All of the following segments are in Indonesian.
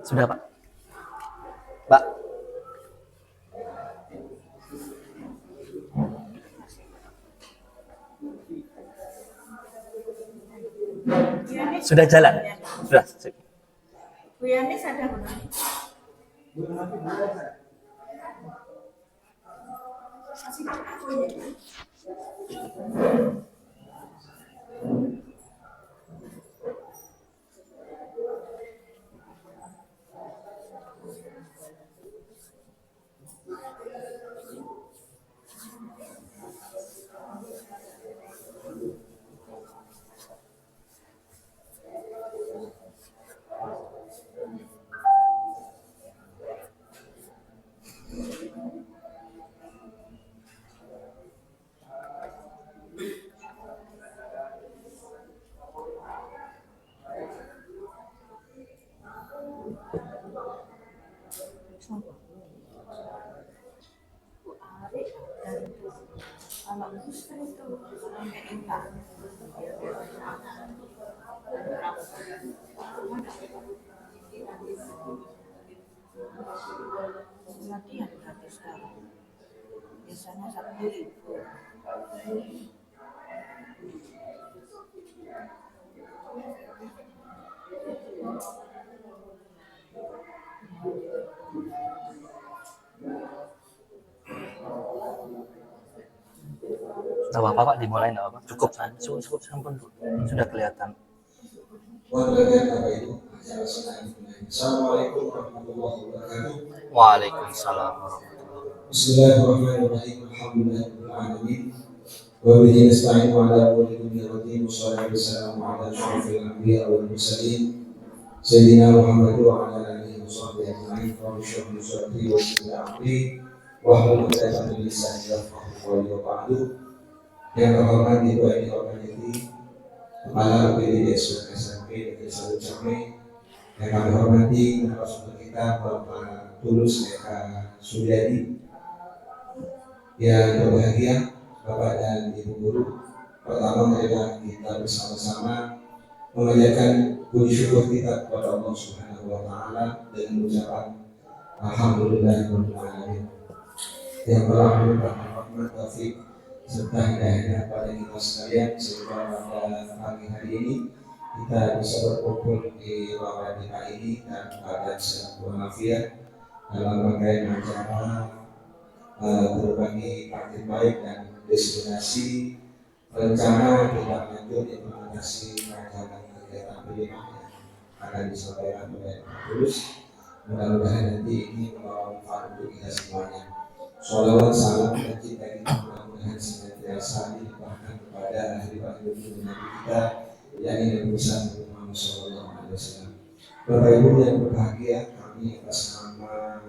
Sudah, Pak. Pak. Sudah jalan. Sudah. Bu Yanis ada belum? Latihan gratis sekarang. Biasanya 1.000. Nggak apa-apa, Pak, dimulai nggak apa-apa. Cukup sampun. Sudah kelihatan. Assalamualaikum warahmatullahi wabarakatuh. Waalaikumsalam warahmatullahi wabarakatuh. Bismillahirrahmanirrahim. Alhamdulillahirabbil alamin. Wa bihi nasta'inu ala umuri dunya wa din. Wassalatu wassalamu ala asyrofil anbiya wal mursalin. Sayyidina Muhammad wa ala alihi wa sahbihi ajma'in. Rabbi shrah li sadri wa yassir li amri wahlul 'uqdatam min lisani yafqahu qawli wa ba'du. Yang terhormat Ibu Eni Organiti, Kepala UPD SMP Negeri 1 Jambi, yang kami hormati narasumber kita Bapak Tulus Eka Suryadi, yang berbahagia Bapak dan Ibu Guru. Pertama marilah kita bersama-sama mengajarkan puji syukur kita kepada Allah Subhanahu wa Ta'ala dengan ucapan Alhamdulillahirabbil alamin yang telah memberikan rahmat taufik serta hidayah pada kita sekalian sehingga pada pagi hari ini kita bisa berkumpul di ruangan kita ini dan keadaan sehat walafiat dalam rangkaian acara berbagi praktik baik dan destinasi rencana tidak lanjut implementasi rancangan kegiatan pendidikan yang akan disampaikan oleh Pak Tulus. Mudah-mudahan nanti ini membawa manfaat untuk kita semuanya. Sholawat, salam, dan cinta kita mudah-mudahan senantiasa dilimpahkan kepada ahli-ahli Nabi kita, yakni Nabi Muhammad SAW. Bapak Ibu yang berbahagia, kami atas nama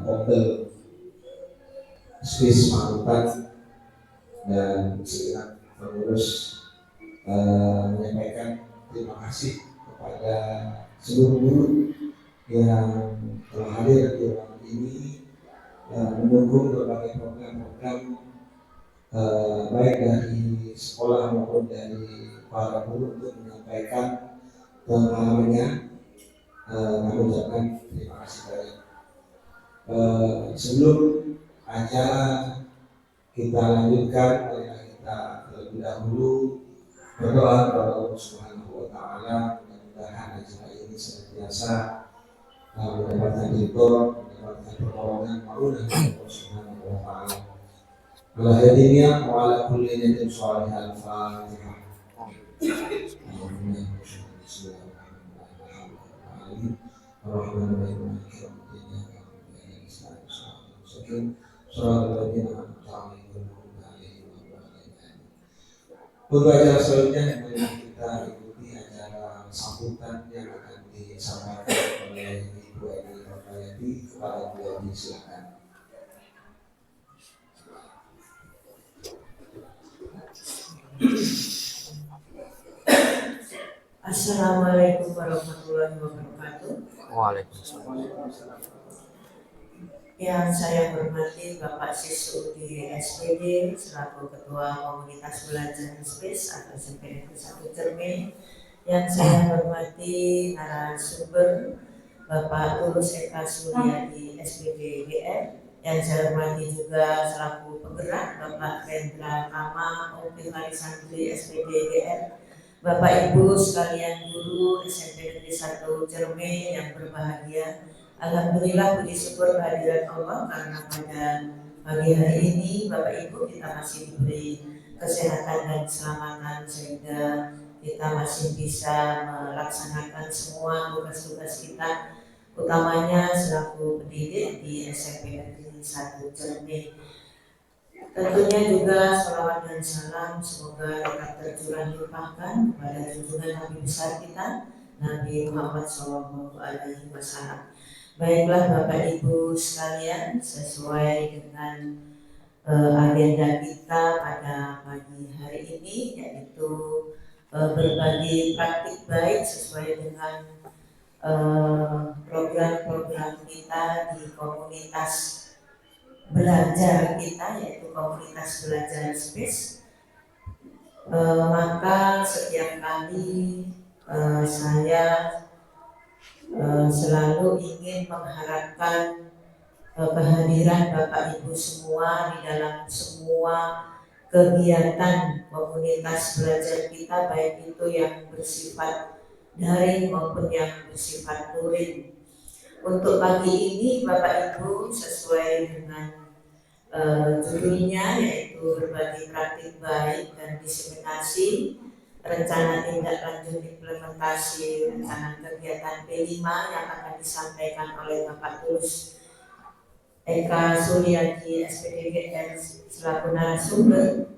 Hotel Space Malutan dan segenap pengurus menyampaikan terima kasih kepada seluruh guru yang telah hadir di ruangan ini mendukung berbagai program-program baik dari sekolah maupun dari para guru untuk menyampaikan pengalamannya. Kami ucapkan terima kasih banyak. Sebelum acara kita lanjutkan, marilah kita terlebih dahulu berdoa kepada Allah Subhanahu wa Ta'ala. Mudah-mudahan acara ini senantiasa mendapatkan ridho, mendapatkan pertolongan maulana Allah Subhanahu wa Ta'ala. Ala hadiniya wa ala kulli niyatin shalihah. Al-Fatihah. Untuk acara selanjutnya marilah kita ikuti acara sambutan yang akan disampaikan oleh Ibu Eni Rohayati. Kepada beliau silakan. Assalamualaikum warahmatullahi wabarakatuh. Waalaikumsalam. Yang saya hormati Bapak Sisudi SPD selaku Ketua Komunitas Belajar Space atau SMP Negeri 1 Cermin, Yang saya hormati narasumber Bapak Tulus Eka Suryadi SPD GR, yang saya hormati juga selaku penggerak Bapak Rendra Kama OP Santri SPD GR, Bapak Ibu sekalian guru SMP Negeri 1 Cerme yang berbahagia. Alhamdulillah puji syukur kehadirat Allah karena pada pagi hari ini Bapak Ibu kita masih diberi kesehatan dan keselamatan sehingga kita masih bisa melaksanakan semua tugas-tugas kita, utamanya selaku pendidik di SMP Negeri 1 Cerme. Tentunya juga salawat dan salam semoga dapat tercurah limpahkan kepada junjungan Nabi besar kita Nabi Muhammad SAW. Baiklah Bapak Ibu sekalian, sesuai dengan agenda kita pada pagi hari ini, yaitu berbagi praktik baik sesuai dengan program-program kita di komunitas belajar kita, yaitu komunitas belajar space. Maka setiap kali saya selalu ingin mengharapkan kehadiran Bapak Ibu semua di dalam semua kegiatan komunitas belajar kita, baik itu yang bersifat daring maupun yang bersifat luring. Untuk pagi ini Bapak Ibu, sesuai dengan judulnya, yaitu berbagi praktik baik dan diseminasi rencana tindak lanjut implementasi rencana kegiatan P5 yang akan disampaikan oleh Bapak Tulus Eka Suryadi SPD GR selaku narasumber.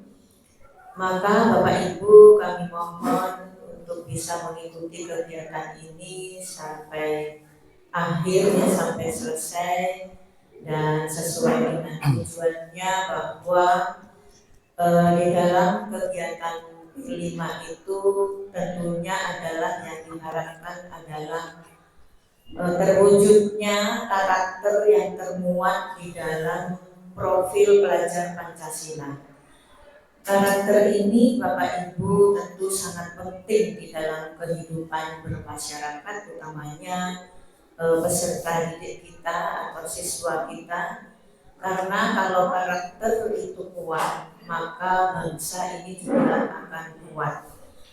Maka Bapak Ibu kami mohon untuk bisa mengikuti kegiatan ini sampai akhirnya, sampai selesai, dan sesuai dengan tujuannya bahwa di dalam kegiatan P5 itu tentunya adalah yang diharapkan adalah terwujudnya karakter yang termuat di dalam profil pelajar Pancasila. Karakter ini Bapak Ibu tentu sangat penting di dalam kehidupan bermasyarakat, utamanya peserta didik kita atau siswa kita, karena kalau karakter itu kuat maka bangsa ini juga akan kuat.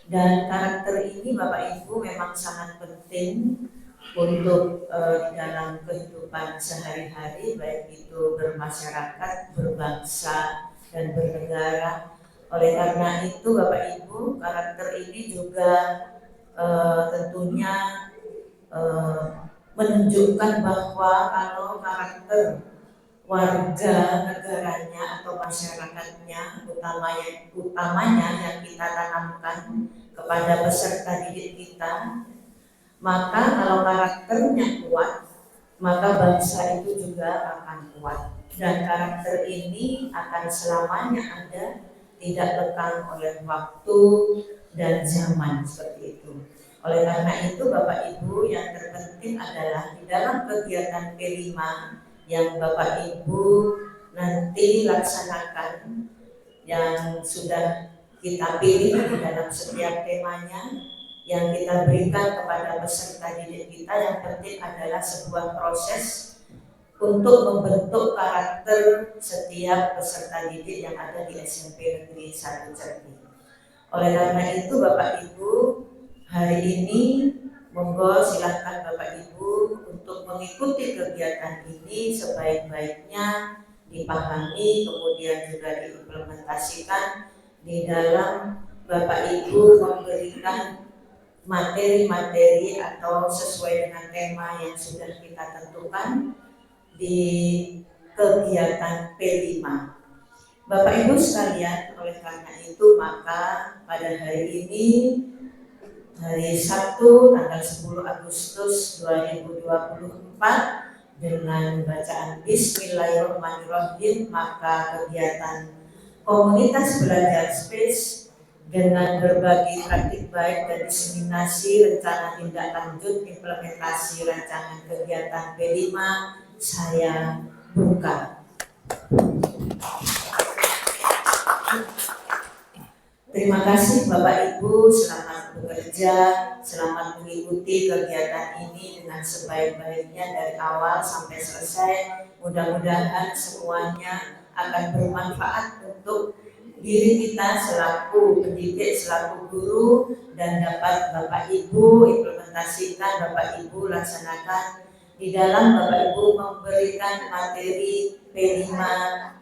Dan karakter ini Bapak Ibu memang sangat penting untuk di dalam kehidupan sehari-hari, baik itu bermasyarakat, berbangsa, dan bernegara. Oleh karena itu Bapak Ibu, karakter ini juga tentunya menunjukkan bahwa kalau karakter warga negaranya atau masyarakatnya, utamanya yang kita tanamkan kepada peserta didik kita, maka kalau karakternya kuat, maka bangsa itu juga akan kuat. Dan karakter ini akan selamanya ada, tidak lekang oleh waktu dan zaman, seperti itu. Oleh karena itu Bapak Ibu, yang terpenting adalah di dalam kegiatan P5 yang Bapak Ibu nanti laksanakan, yang sudah kita pilih di dalam setiap temanya, yang kita berikan kepada peserta didik kita, yang penting adalah sebuah proses untuk membentuk karakter setiap peserta didik yang ada di SMP Negeri 1 Cerme. Oleh karena itu Bapak Ibu, hari ini monggo silahkan Bapak Ibu untuk mengikuti kegiatan ini sebaik-baiknya, dipahami, kemudian juga diimplementasikan di dalam Bapak Ibu memberikan materi-materi atau sesuai dengan tema yang sudah kita tentukan di kegiatan P5. Bapak Ibu sekalian, oleh karena itu maka pada hari ini, hari Sabtu tanggal 10 Agustus 2024, dengan bacaan Bismillahirrahmanirrahim, maka kegiatan komunitas belajar space dengan berbagi praktik baik dan diseminasi rencana tindak lanjut implementasi rancangan kegiatan P5 saya buka. Terima kasih Bapak Ibu, selamat bekerja, selamat mengikuti kegiatan ini dengan sebaik-baiknya dari awal sampai selesai. Mudah-mudahan semuanya akan bermanfaat untuk diri kita selaku pendidik, selaku guru, dan dapat Bapak Ibu implementasikan, Bapak Ibu laksanakan di dalam Bapak Ibu memberikan materi P5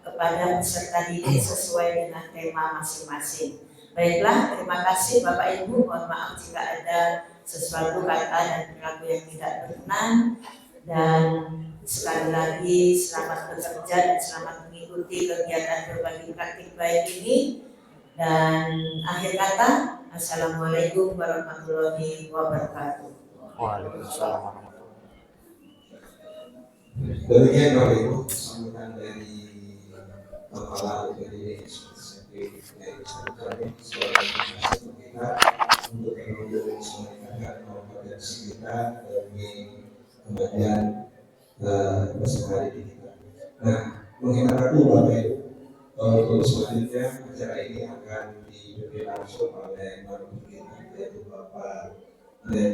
kepada peserta didik sesuai dengan tema masing-masing. Baiklah, terima kasih Bapak Ibu. Mohon maaf jika ada sesuatu kata dan perilaku yang tidak berkenan. Dan sekali lagi selamat bekerja dan selamat mengikuti kegiatan berbagi praktik baik ini. Dan akhir kata, Assalamualaikum warahmatullahi wabarakatuh. Waalaikumsalam warahmatullahi wabarakatuh. Demikian Bapak Ibu sambutan dari Kepala UPD SMP yaitu kita untuk menunggu semuanya kabupaten kita demi kemajuan bersama hari kita. Nah, menghemat waktu Bapak Ibu, untuk selanjutnya acara ini akan dipimpin langsung oleh narasumber kita yaitu Bapak dan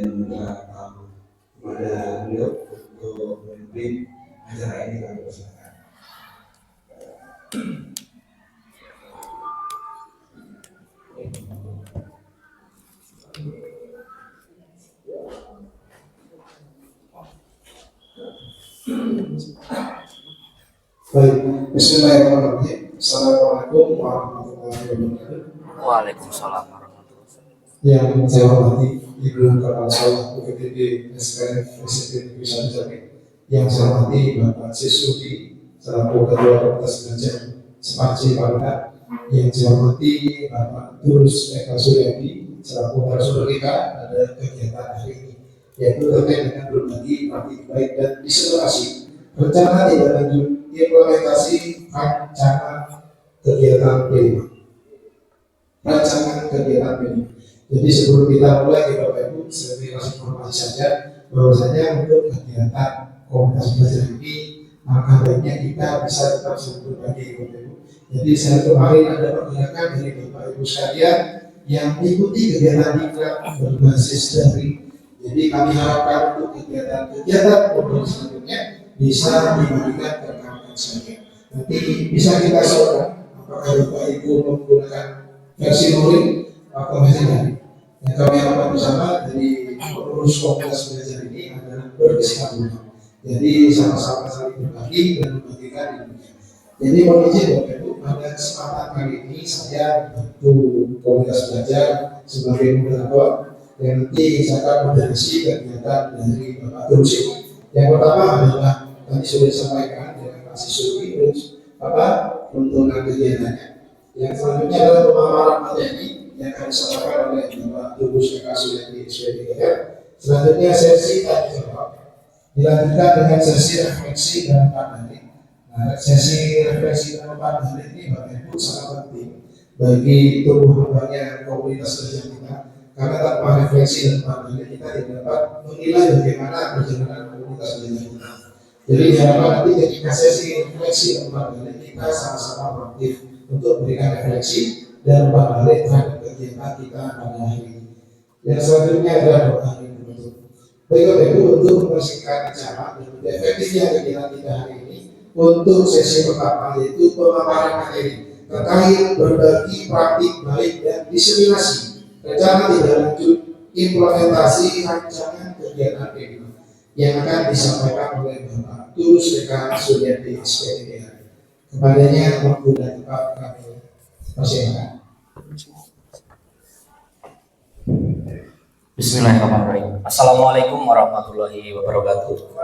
kepada beliau untuk memimpin acara ini kami persilakan. Baik, Bismillahirrahmanirrahim. Assalamualaikum warahmatullahi wabarakatuh. Waalaikumsalam warahmatullahi wabarakatuh. Yang saya hormati Ibu Kepala Sekolah UPTD SPF SMP Negeri 1 Jambi. Yang saya hormati Bapak Siswudi selaku Ketua Komunitas Belajar Separci Paludan. Yang saya hormati Bapak Tulus Eka Suryadi selaku narasumber kita pada kegiatan hari ini, yaitu terkait dengan berbagi praktik baik dan diseminasi rencana tidak lanjut implementasi rancangan kegiatan P5. Rancangan kegiatan P5. Jadi sebelum kita mulai Bapak Ibu, saya kasih informasi saja bahwasanya untuk kegiatan komunitas belajar ini maka baiknya kita bisa tetap berbagi Bapak Ibu. Jadi saya kemarin ada pergerakan dari Bapak Ibu sekalian yang mengikuti kegiatan diklat berbasis daring. Jadi kami harapkan untuk kegiatan komunitas selanjutnya bisa dibagikan ke rekan-rekan saya. Nanti bisa kita saudara apakah Bapak Ibu menggunakan versi luring atau versi daring. Yang kami harapkan bersama dari pengurus komunitas belajar ini adalah berkesinambungan. Jadi sama-sama saling berbagi dan membagikan ilmunya. Jadi mohon izin Bapak Ibu, pada kesempatan kali ini saya membantu komunitas belajar sebagai moderator yang nanti saya akan moderasi kegiatan dari Bapak Tulus ini. Yang pertama adalah tadi sudah disampaikan dengan Pak Siswudi apa peruntukan kegiatannya. Yang selanjutnya adalah pemaparan materi yang akan disampaikan oleh Bapak Tulus Eka Suryadi SPDGR. Selanjutnya sesi tanya jawab. Dilanjutkan dengan sesi refleksi dan pandangan. Nah, sesi refleksi dan pandangan ini Bapak Ibu sangat penting bagi tumbuh kembangnya komunitas belajar kita. Karena tanpa refleksi dan pandangan kita tidak dapat menilai bagaimana perjalanan komunitas belajar kita. Jadi diharapkan nanti ketika sesi refleksi dan pandangan kita sama-sama proaktif untuk memberikan refleksi dan pandangan terhadap kegiatan kita pada hari ini. Yang selanjutnya adalah doa hari penutup. Baik Bapak Ibu, untuk mempersingkat acara dan lebih efektifnya kegiatan kita hari ini, untuk sesi pertama yaitu pemaparan materi terkait berbagi praktik baik dan diseminasi rencana tidak lanjut implementasi rancangan kegiatan P5 yang akan disampaikan oleh Bapak Tulus Eka Suryadi SPDGR. Kepadanya waktu dan tempat kami persilakan. Bismillahirrahmanirrahim. Assalamualaikum warahmatullahi wabarakatuh.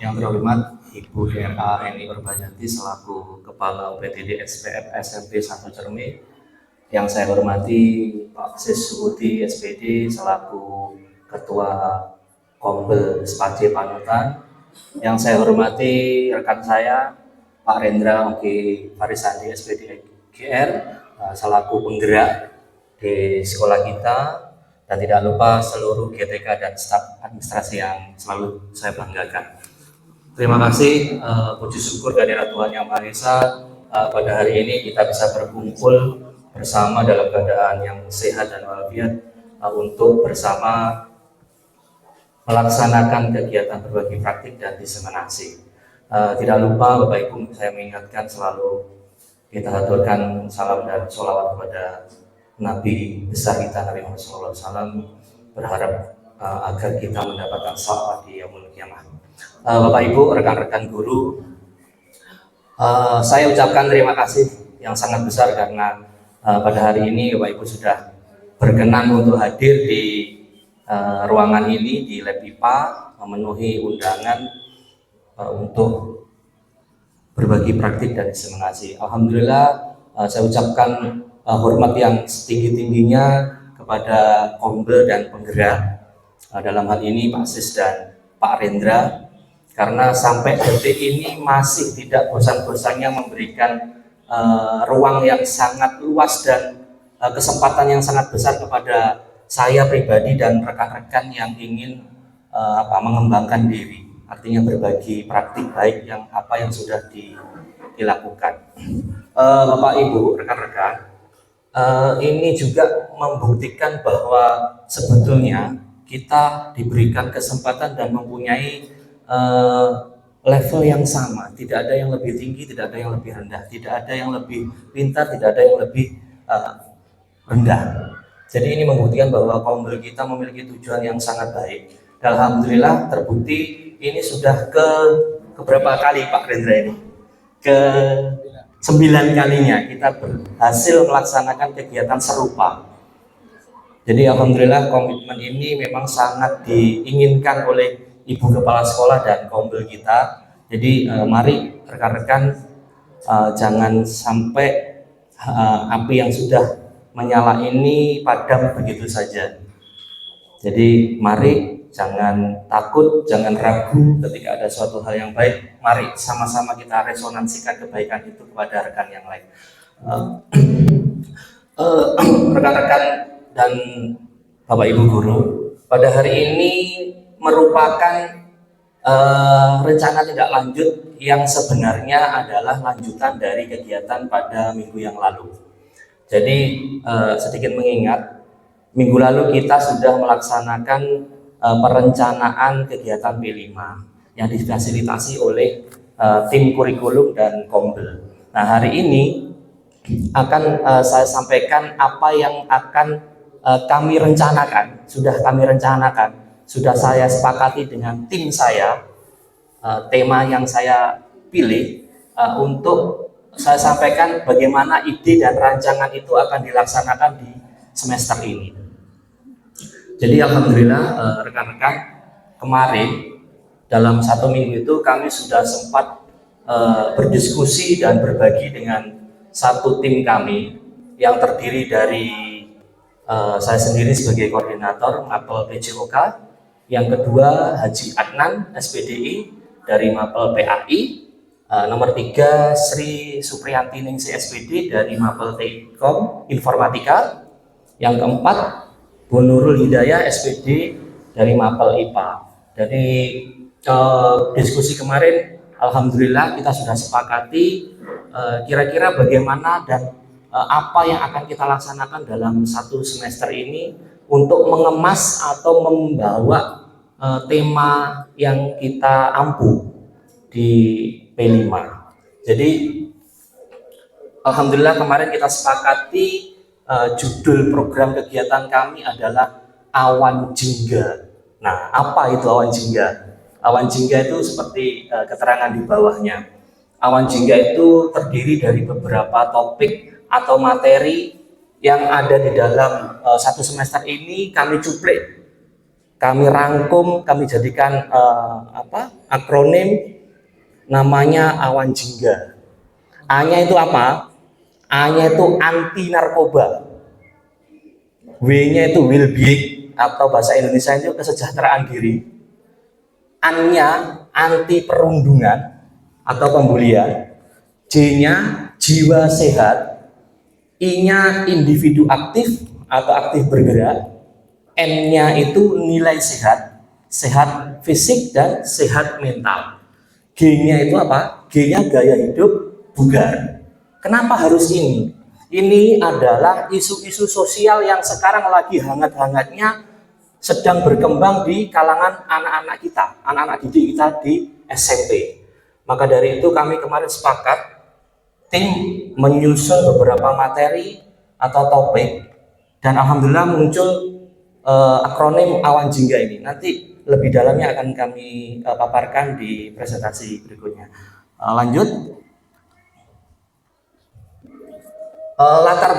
Yang terhormat Ibu DRA Eni Perbayanti selaku Kepala UPTD SPF SMP 1 Cermi. Yang saya hormati Pak Siswudi SPD selaku Ketua Kombel Separci Panutan. Yang saya hormati rekan saya Pak Rendra Oki Farisandi SPD GR selaku penggerak di sekolah kita, dan tidak lupa seluruh GTK dan staf administrasi yang selalu saya banggakan. Terima kasih, puji syukur kehadirat Tuhan Yang Maha Esa, pada hari ini kita bisa berkumpul bersama dalam keadaan yang sehat dan walafiat untuk bersama melaksanakan kegiatan berbagi praktik dan diseminasi. Tidak lupa Bapak Ibu, saya mengingatkan selalu kita haturkan salam dan sholawat kepada Nabi besar kita Nabi Muhammad SAW, berharap agar kita mendapatkan syafaat di yaumul qiyamah. Bapak Ibu, rekan-rekan guru, saya ucapkan terima kasih yang sangat besar karena pada hari ini Bapak Ibu sudah berkenan untuk hadir di ruangan ini di Lab IPA, memenuhi undangan untuk berbagi praktik dan diseminasi. Alhamdulillah, saya ucapkan hormat yang setinggi-tingginya kepada Kombel dan penggerak, dalam hal ini Pak Sis dan Pak Rendra, karena sampai detik ini masih tidak bosan-bosannya memberikan ruang yang sangat luas dan kesempatan yang sangat besar kepada saya pribadi dan rekan-rekan yang ingin mengembangkan diri, artinya berbagi praktik baik yang sudah dilakukan. Bapak Ibu, rekan-rekan, ini juga membuktikan bahwa sebetulnya kita diberikan kesempatan dan mempunyai level yang sama, tidak ada yang lebih tinggi, tidak ada yang lebih rendah, tidak ada yang lebih pintar, tidak ada yang lebih rendah. Jadi ini membuktikan bahwa Kombel kita memiliki tujuan yang sangat baik. Dan alhamdulillah terbukti ini sudah ke berapa kali Pak Rendra ini? Ke 9 kalinya kita berhasil melaksanakan kegiatan serupa. Jadi alhamdulillah komitmen ini memang sangat diinginkan oleh Ibu Kepala Sekolah dan Kombel kita. Jadi mari rekan-rekan, jangan sampai api yang sudah menyala ini padam begitu saja. Jadi mari jangan takut, jangan ragu ketika ada suatu hal yang baik. Mari sama-sama kita resonansikan kebaikan itu kepada rekan yang lain. Rekan-rekan dan Bapak Ibu guru, pada hari ini merupakan rencana tindak lanjut yang sebenarnya adalah lanjutan dari kegiatan pada minggu yang lalu. Jadi sedikit mengingat, minggu lalu kita sudah melaksanakan perencanaan kegiatan P5 yang difasilitasi oleh tim kurikulum dan Kombel. Nah, hari ini akan saya sampaikan apa yang akan kami rencanakan, sudah saya sepakati dengan tim saya, tema yang saya pilih untuk saya sampaikan bagaimana ide dan rancangan itu akan dilaksanakan di semester ini. Jadi alhamdulillah rekan-rekan, kemarin dalam 1 minggu itu kami sudah sempat berdiskusi dan berbagi dengan satu tim kami yang terdiri dari saya sendiri sebagai koordinator Mapel PJOK, yang kedua Haji Adnan SPDI dari Mapel PAI, nomor 3 Sri Supriyanti Ningsi SPD dari Mapel Telkom Informatika, yang keempat Bu Nurul Hidayah SPD dari Mapel IPA. Jadi diskusi kemarin alhamdulillah kita sudah sepakati kira-kira bagaimana dan apa yang akan kita laksanakan dalam 1 semester ini untuk mengemas atau membawa tema yang kita ampu di P5. Jadi alhamdulillah kemarin kita sepakati judul program kegiatan kami adalah Awan Jingga. Nah, apa itu awan jingga? Awan jingga itu seperti keterangan di bawahnya. Awan jingga itu terdiri dari beberapa topik atau materi yang ada di dalam 1 semester ini kami cuplik, kami rangkum, kami jadikan akronim namanya Awan Jingga. A-nya itu apa? A-nya itu anti narkoba. W-nya itu well-being atau bahasa Indonesia itu kesejahteraan diri. An-nya anti perundungan atau pembulian. J-nya jiwa sehat. I-nya individu aktif atau aktif bergerak. N-nya itu nilai sehat, sehat fisik dan sehat mental. G-nya itu apa? G-nya gaya hidup bugar. Kenapa harus ini? Ini adalah isu-isu sosial yang sekarang lagi hangat-hangatnya sedang berkembang di kalangan anak-anak kita, anak-anak didik kita di SMP. Maka dari itu kami kemarin sepakat tim menyusun beberapa materi atau topik, dan alhamdulillah muncul akronim Awan Jingga ini. Nanti lebih dalamnya akan kami paparkan di presentasi berikutnya. Lanjut. Latar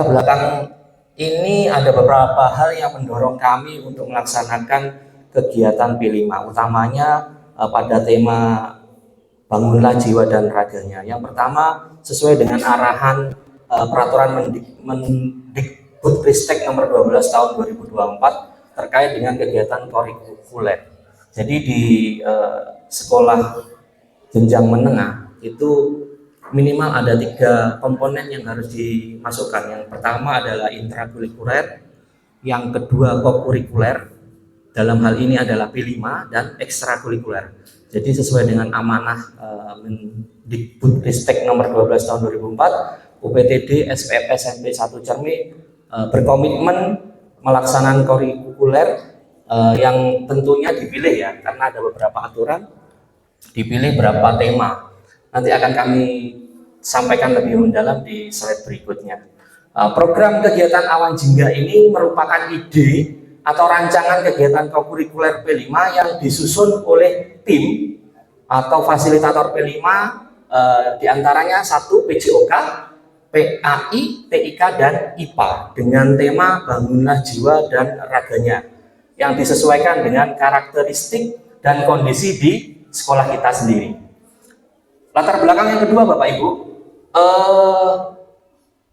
belakang ini ada beberapa hal yang mendorong kami untuk melaksanakan kegiatan P5, utamanya pada tema bangunlah jiwa dan raganya. Yang pertama, sesuai dengan arahan peraturan Mendikbudristek nomor 12 tahun 2024 terkait dengan kegiatan kurikuler. Jadi di sekolah jenjang menengah itu minimal ada 3 komponen yang harus dimasukkan. Yang pertama adalah intrakurikuler, yang kedua kokurikuler, dalam hal ini adalah P5, dan ekstrakurikuler. Jadi sesuai dengan amanah Mendikbudristek nomor 12 tahun 2004, UPTD SPF SMP 1 Cermi berkomitmen melaksanakan kurikuler yang tentunya dipilih ya, karena ada beberapa aturan, dipilih berapa tema. Nanti akan kami sampaikan lebih mendalam di slide berikutnya. Program kegiatan Awan Jingga ini merupakan ide atau rancangan kegiatan kokurikuler P5 yang disusun oleh tim atau fasilitator P5, diantaranya 1 PJOK, PAI, TIK, dan IPA dengan tema bangunlah jiwa dan raganya yang disesuaikan dengan karakteristik dan kondisi di sekolah kita sendiri. Latar belakang yang kedua, Bapak Ibu,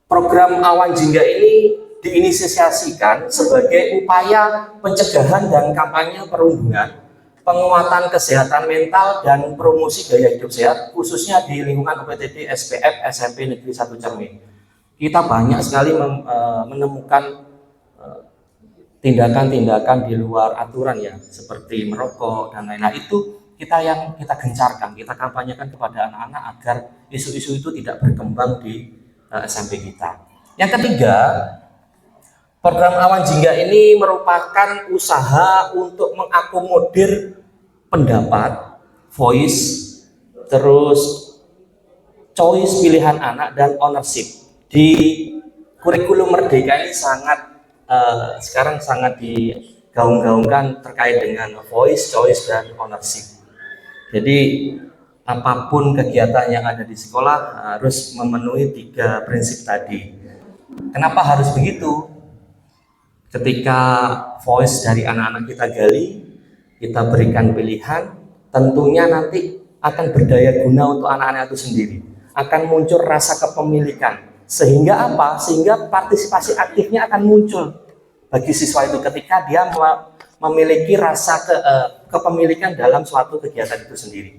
program Awan Jingga ini diinisiasikan sebagai upaya pencegahan dan kampanye perundungan, penguatan kesehatan mental, dan promosi gaya hidup sehat, khususnya di lingkungan UPTD SPF SMP Negeri 1 Cermi. Kita banyak sekali menemukan tindakan-tindakan di luar aturan ya, seperti merokok dan lain-lain. Itu kita gencarkan, kita kampanyekan kepada anak-anak agar isu-isu itu tidak berkembang di SMP kita. Yang ketiga, program Awan Jingga ini merupakan usaha untuk mengakomodir pendapat, voice, terus choice pilihan anak, dan ownership. Di kurikulum Merdeka ini sekarang sangat digaung-gaungkan terkait dengan voice, choice, dan ownership. Jadi apapun kegiatan yang ada di sekolah harus memenuhi 3 prinsip tadi. Kenapa harus begitu? Ketika voice dari anak-anak kita gali, kita berikan pilihan, tentunya nanti akan berdaya guna untuk anak-anak itu sendiri. Akan muncul rasa kepemilikan. Sehingga apa? Sehingga partisipasi aktifnya akan muncul bagi siswa itu ketika dia memiliki rasa kepemilikan dalam suatu kegiatan itu sendiri.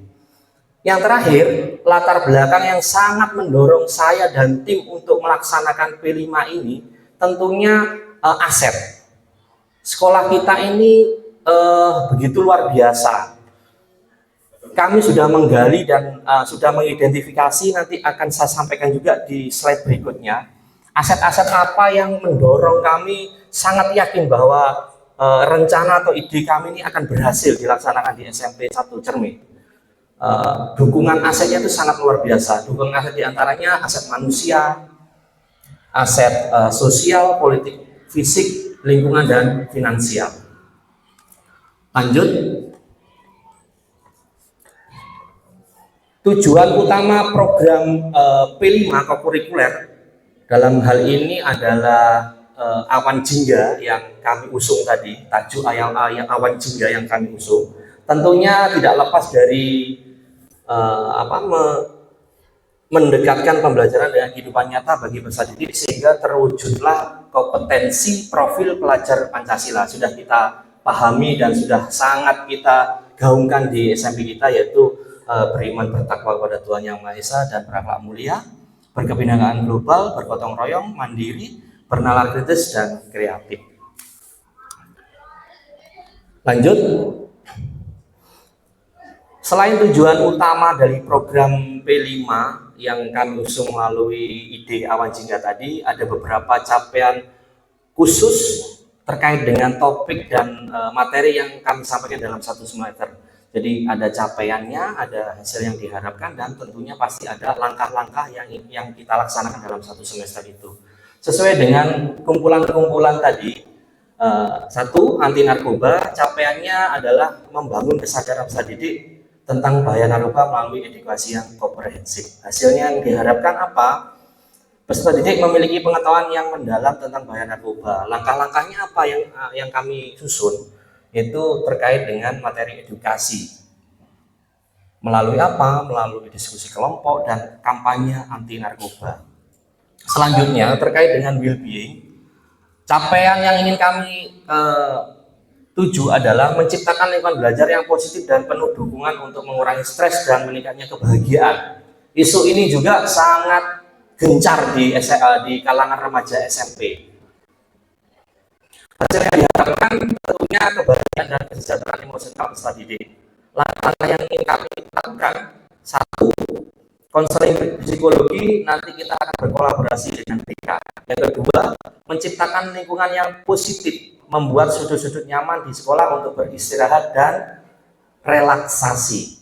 Yang terakhir, latar belakang yang sangat mendorong saya dan tim untuk melaksanakan P5 ini tentunya aset. Sekolah kita ini begitu luar biasa. Kami sudah menggali dan sudah mengidentifikasi, nanti akan saya sampaikan juga di slide berikutnya. Aset-aset apa yang mendorong kami sangat yakin bahwa rencana atau ide kami ini akan berhasil dilaksanakan di SMP 1 Cermi. Dukungan asetnya itu sangat luar biasa. Dukungan aset diantaranya aset manusia, aset sosial, politik, fisik, lingkungan, dan finansial. Lanjut. Tujuan utama program P5 kokurikuler dalam hal ini adalah Awan Jingga yang kami usung tadi, tajuk Awan Jingga yang kami usung, tentunya tidak lepas dari mendekatkan pembelajaran dengan kehidupan nyata bagi peserta didik sehingga terwujudlah kompetensi profil pelajar Pancasila. Sudah kita pahami dan sudah sangat kita gaungkan di SMP kita, yaitu beriman bertakwa kepada Tuhan Yang Maha Esa dan berakhlak mulia, berkebinekaan global, bergotong royong, mandiri, bernalar kritis, dan kreatif. Lanjut. Selain tujuan utama dari program P5 yang kami usung melalui ide Awan Jingga tadi, ada beberapa capaian khusus terkait dengan topik dan materi yang kami sampaikan dalam satu semester. Jadi ada capaiannya, ada hasil yang diharapkan, dan tentunya pasti ada langkah-langkah yang kita laksanakan dalam satu semester itu. Sesuai dengan kumpulan-kumpulan tadi, satu, anti narkoba, capaiannya adalah membangun kesadaran peserta didik tentang bahaya narkoba melalui edukasi yang komprehensif. Hasilnya yang diharapkan apa? Peserta didik memiliki pengetahuan yang mendalam tentang bahaya narkoba. Langkah-langkahnya apa yang kami susun? Itu terkait dengan materi edukasi. Melalui apa? Melalui diskusi kelompok dan kampanye anti narkoba. Selanjutnya terkait dengan well-being, capaian yang ingin kami tuju adalah menciptakan lingkungan belajar yang positif dan penuh dukungan untuk mengurangi stres dan meningkatnya kebahagiaan. Isu ini juga sangat gencar di kalangan remaja SMP. Hasil yang diharapkan tentunya kebahagiaan dan kesejahteraan emosional peserta didik. Langkah yang ingin kami lakukan, satu, konseling psikologi, nanti kita akan berkolaborasi dengan TK. Yang kedua, menciptakan lingkungan yang positif, membuat sudut-sudut nyaman di sekolah untuk beristirahat dan relaksasi.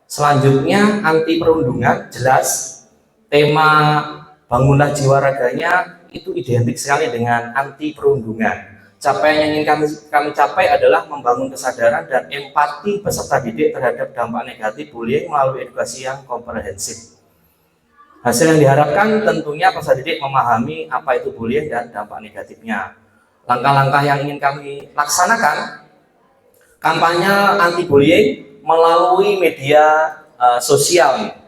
Selanjutnya, anti perundungan, jelas tema bangunlah jiwa raganya itu identik sekali dengan anti perundungan. Capaian yang ingin kami capai adalah membangun kesadaran dan empati peserta didik terhadap dampak negatif bullying melalui edukasi yang komprehensif. Hasil yang diharapkan tentunya peserta didik memahami apa itu bullying dan dampak negatifnya. Langkah-langkah yang ingin kami laksanakan, kampanye anti-bullying melalui media sosial.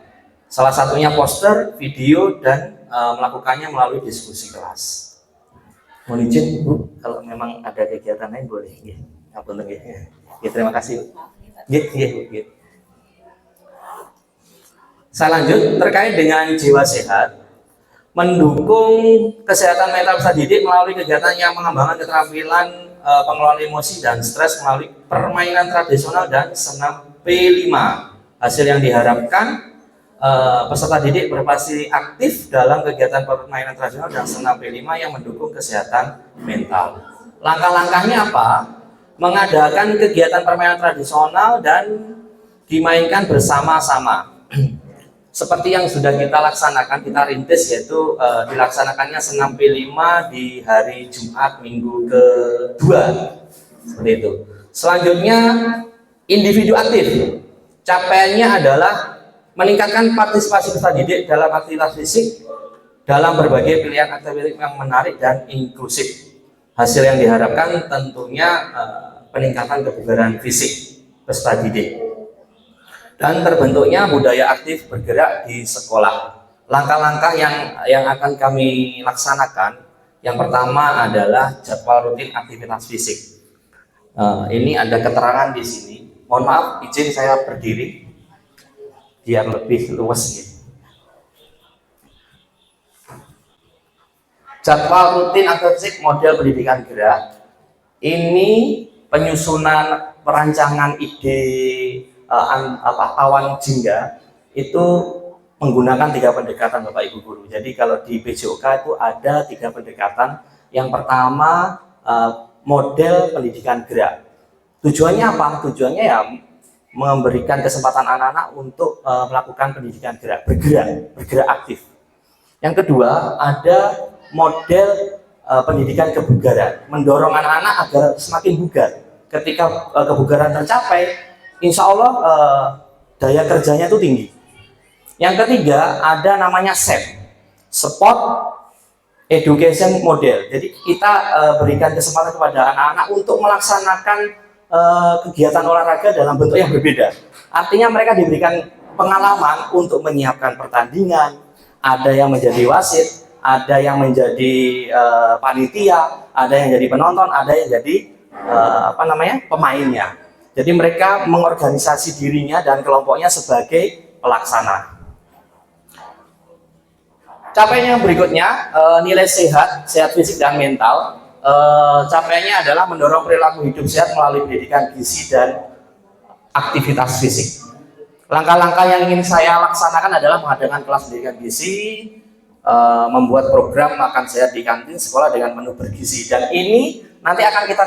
Salah satunya poster, video, dan melakukannya melalui diskusi kelas. Mohon izin Bu, kalau memang ada kegiatan lain boleh. Ya, terima kasih. Saya lanjut terkait dengan jiwa sehat. Mendukung kesehatan mental peserta didik melalui kegiatan yang mengembangkan keterampilan pengelolaan emosi dan stres melalui permainan tradisional dan senam P5. Hasil yang diharapkan, peserta didik berpartisipasi aktif dalam kegiatan permainan tradisional dan senam P5 yang mendukung kesehatan mental. Langkah-langkahnya apa? Mengadakan kegiatan permainan tradisional dan dimainkan bersama-sama. Seperti yang sudah kita laksanakan, kita rintis, yaitu dilaksanakannya senam P5 di hari Jumat minggu kedua, seperti itu. Selanjutnya, individu aktif. Capaiannya adalah meningkatkan partisipasi peserta didik dalam aktivitas fisik dalam berbagai pilihan aktivitas yang menarik dan inklusif. Hasil yang diharapkan tentunya peningkatan kebugaran fisik peserta didik dan terbentuknya budaya aktif bergerak di sekolah. Langkah-langkah yang akan kami laksanakan, yang pertama adalah jadwal rutin aktivitas fisik. Ini ada keterangan di sini. Mohon maaf, izin saya berdiri biar lebih luas gitu. Jadwal rutin aktivitas fisik model pendidikan gerak. Ini penyusunan perancangan ide Awan Jingga itu menggunakan 3 pendekatan Bapak Ibu Guru. Jadi kalau di PJOK itu ada 3 pendekatan. Yang pertama model pendidikan gerak. Tujuannya apa? Tujuannya ya memberikan kesempatan anak-anak untuk melakukan pendidikan gerak, bergerak aktif. Yang kedua ada model pendidikan kebugaran, mendorong anak-anak agar semakin bugar. Ketika kebugaran tercapai, insya Allah daya kerjanya itu tinggi. Yang ketiga ada namanya SEM, Sport Education Model. Jadi kita berikan kesempatan kepada anak-anak untuk melaksanakan kegiatan olahraga dalam bentuk yang berbeda. Artinya mereka diberikan pengalaman untuk menyiapkan pertandingan, ada yang menjadi wasit, ada yang menjadi panitia, ada yang jadi penonton, ada yang jadi pemainnya. Jadi mereka mengorganisasi dirinya dan kelompoknya sebagai pelaksana. Capaian yang berikutnya, nilai sehat fisik dan mental. Capaiannya adalah mendorong perilaku hidup sehat melalui pendidikan gizi dan aktivitas fisik. Langkah-langkah yang ingin saya laksanakan adalah mengadakan kelas pendidikan gizi, membuat program makan sehat di kantin sekolah dengan menu bergizi, dan ini nanti akan kita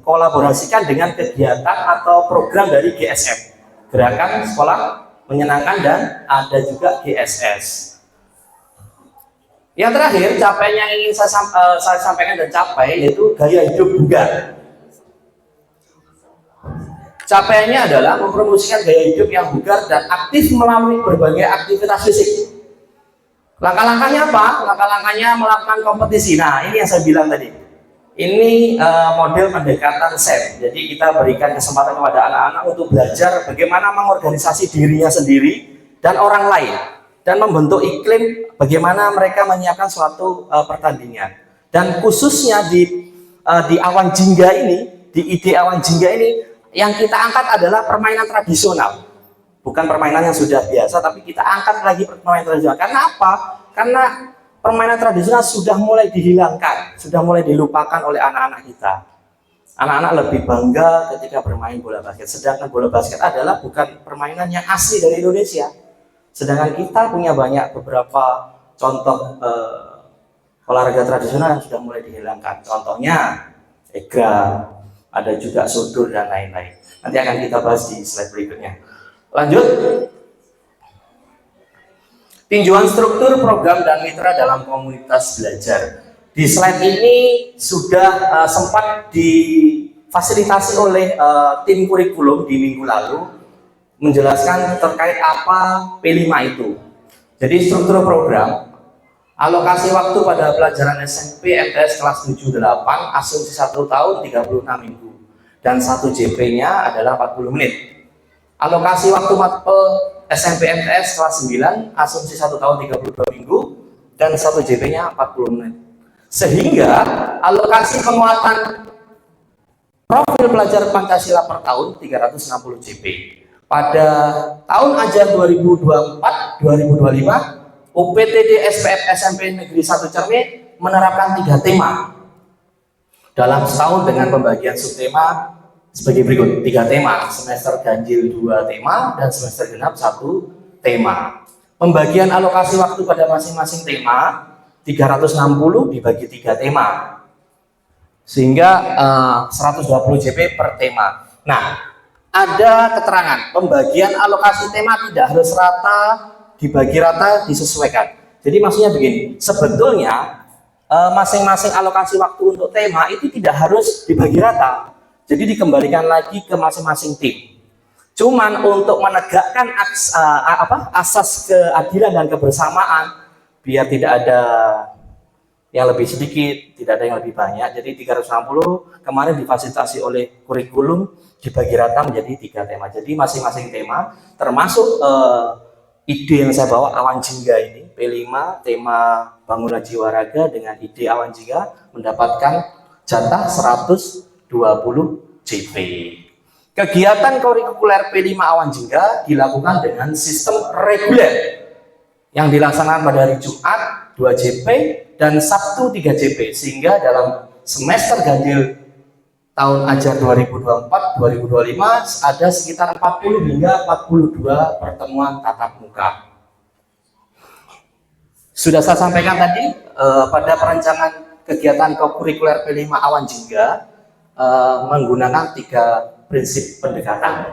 kolaborasikan dengan kegiatan atau program dari GSM, Gerakan Sekolah Menyenangkan, dan ada juga GSS. Yang terakhir, capaian yang ingin saya sampaikan dan capai yaitu gaya hidup bugar. Capaiannya adalah mempromosikan gaya hidup yang bugar dan aktif melalui berbagai aktivitas fisik. Langkah-langkahnya apa? Langkah-langkahnya melakukan kompetisi. Nah, ini yang saya bilang tadi. Ini model pendekatan SEM. Jadi kita berikan kesempatan kepada anak-anak untuk belajar bagaimana mengorganisasi dirinya sendiri dan orang lain, dan membentuk iklim bagaimana mereka menyiapkan suatu pertandingan. Dan khususnya di awan jingga ini, di ide awan jingga ini, yang kita angkat adalah permainan tradisional. Bukan permainan yang sudah biasa, tapi kita angkat lagi permainan tradisional. Karena apa? Karena permainan tradisional sudah mulai dihilangkan, sudah mulai dilupakan oleh anak-anak kita. Anak-anak lebih bangga ketika bermain bola basket, sedangkan bola basket adalah bukan permainan yang asli dari Indonesia. Sedangkan kita punya banyak beberapa contoh olahraga tradisional yang sudah mulai dihilangkan. Contohnya egrang, ada juga sudur dan lain-lain. Nanti akan kita bahas di slide berikutnya. Lanjut. Tinjauan struktur program dan mitra dalam komunitas belajar. Di slide ini sudah sempat difasilitasi oleh tim kurikulum di minggu lalu, menjelaskan terkait apa P5 itu. Jadi struktur program, alokasi waktu pada pelajaran SMP MTS kelas 7-8, asumsi 1 tahun 36 minggu, dan 1 JP-nya adalah 40 menit. Alokasi waktu mapel SMP MTS kelas 9, asumsi 1 tahun 32 minggu, dan 1 JP-nya 40 menit. Sehingga alokasi penguatan profil pelajar Pancasila per tahun 360 JP. Pada tahun ajar 2024-2025, UPTD SPF SMP Negeri 1 Cerme menerapkan 3 tema dalam setahun dengan pembagian subtema sebagai berikut. 3 tema, semester ganjil 2 tema, dan semester genap 1 tema. Pembagian alokasi waktu pada masing-masing tema 360 dibagi 3 tema, sehingga 120 JP per tema. Nah, ada keterangan pembagian alokasi tema tidak harus rata, dibagi rata, disesuaikan. Jadi maksudnya begini, sebetulnya masing-masing alokasi waktu untuk tema itu tidak harus dibagi rata, jadi dikembalikan lagi ke masing-masing tim. Cuman untuk menegakkan asas keadilan dan kebersamaan, biar tidak ada yang lebih sedikit, tidak ada yang lebih banyak, jadi 360 kemarin difasilitasi oleh kurikulum dibagi rata menjadi 3 tema. Jadi masing-masing tema, termasuk ide yang saya bawa awan jingga ini, P5 tema bangunan jiwa raga dengan ide awan jingga, mendapatkan jatah 120 JP. Kegiatan kurikuler P5 awan jingga dilakukan dengan sistem reguler yang dilaksanakan pada hari Jumat 2 JP dan Sabtu 3 JP, sehingga dalam semester ganjil tahun ajar 2024-2025 ada sekitar 40 hingga 42 pertemuan tatap muka. Sudah saya sampaikan tadi pada perencanaan kegiatan kurikuler P5 awan jingga menggunakan 3 prinsip pendekatan.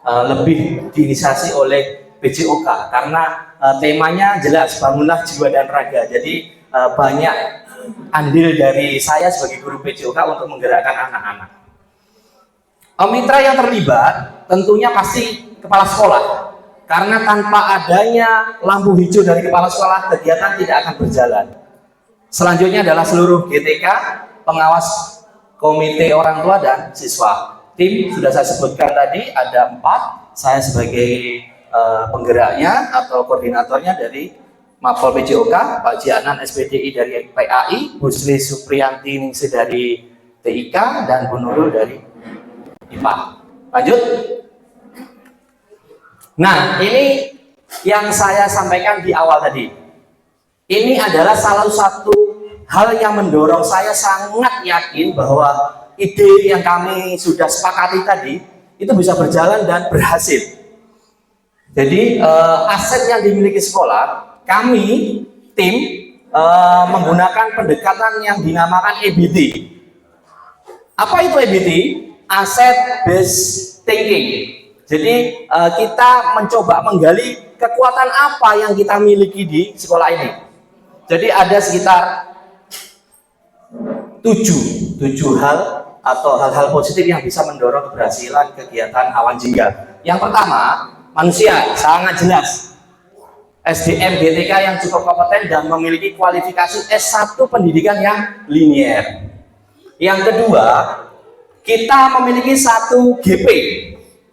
Lebih diinisiasi oleh PJOK karena temanya jelas, bangunlah jiwa dan raga. Jadi banyak andil dari saya sebagai guru PJOK untuk menggerakkan anak-anak. Mitra yang terlibat tentunya pasti kepala sekolah, karena tanpa adanya lampu hijau dari kepala sekolah kegiatan tidak akan berjalan. Selanjutnya adalah seluruh GTK, pengawas, komite orang tua dan siswa. Tim sudah saya sebutkan tadi ada 4, saya sebagai penggeraknya atau koordinatornya dari Mapol PJOK, Pak Jianan SPDI dari PAI, Bu Sri Supriyanti Ningsih dari TIK, dan Bu Nurul dari IPA. Lanjut. Nah, ini yang saya sampaikan di awal tadi. Ini adalah salah satu hal yang mendorong saya sangat yakin bahwa ide yang kami sudah sepakati tadi itu bisa berjalan dan berhasil. Jadi aset yang dimiliki sekolah, kami tim menggunakan pendekatan yang dinamakan EBT. Apa itu EBT? Asset Based Thinking. Jadi kita mencoba menggali kekuatan apa yang kita miliki di sekolah ini. Jadi ada sekitar 7 hal atau hal-hal positif yang bisa mendorong keberhasilan kegiatan Awan Jingga. Yang pertama, manusia sangat jelas. SDM BTK yang cukup kompeten dan memiliki kualifikasi S1 pendidikan yang linier. Yang kedua, kita memiliki 1 GP,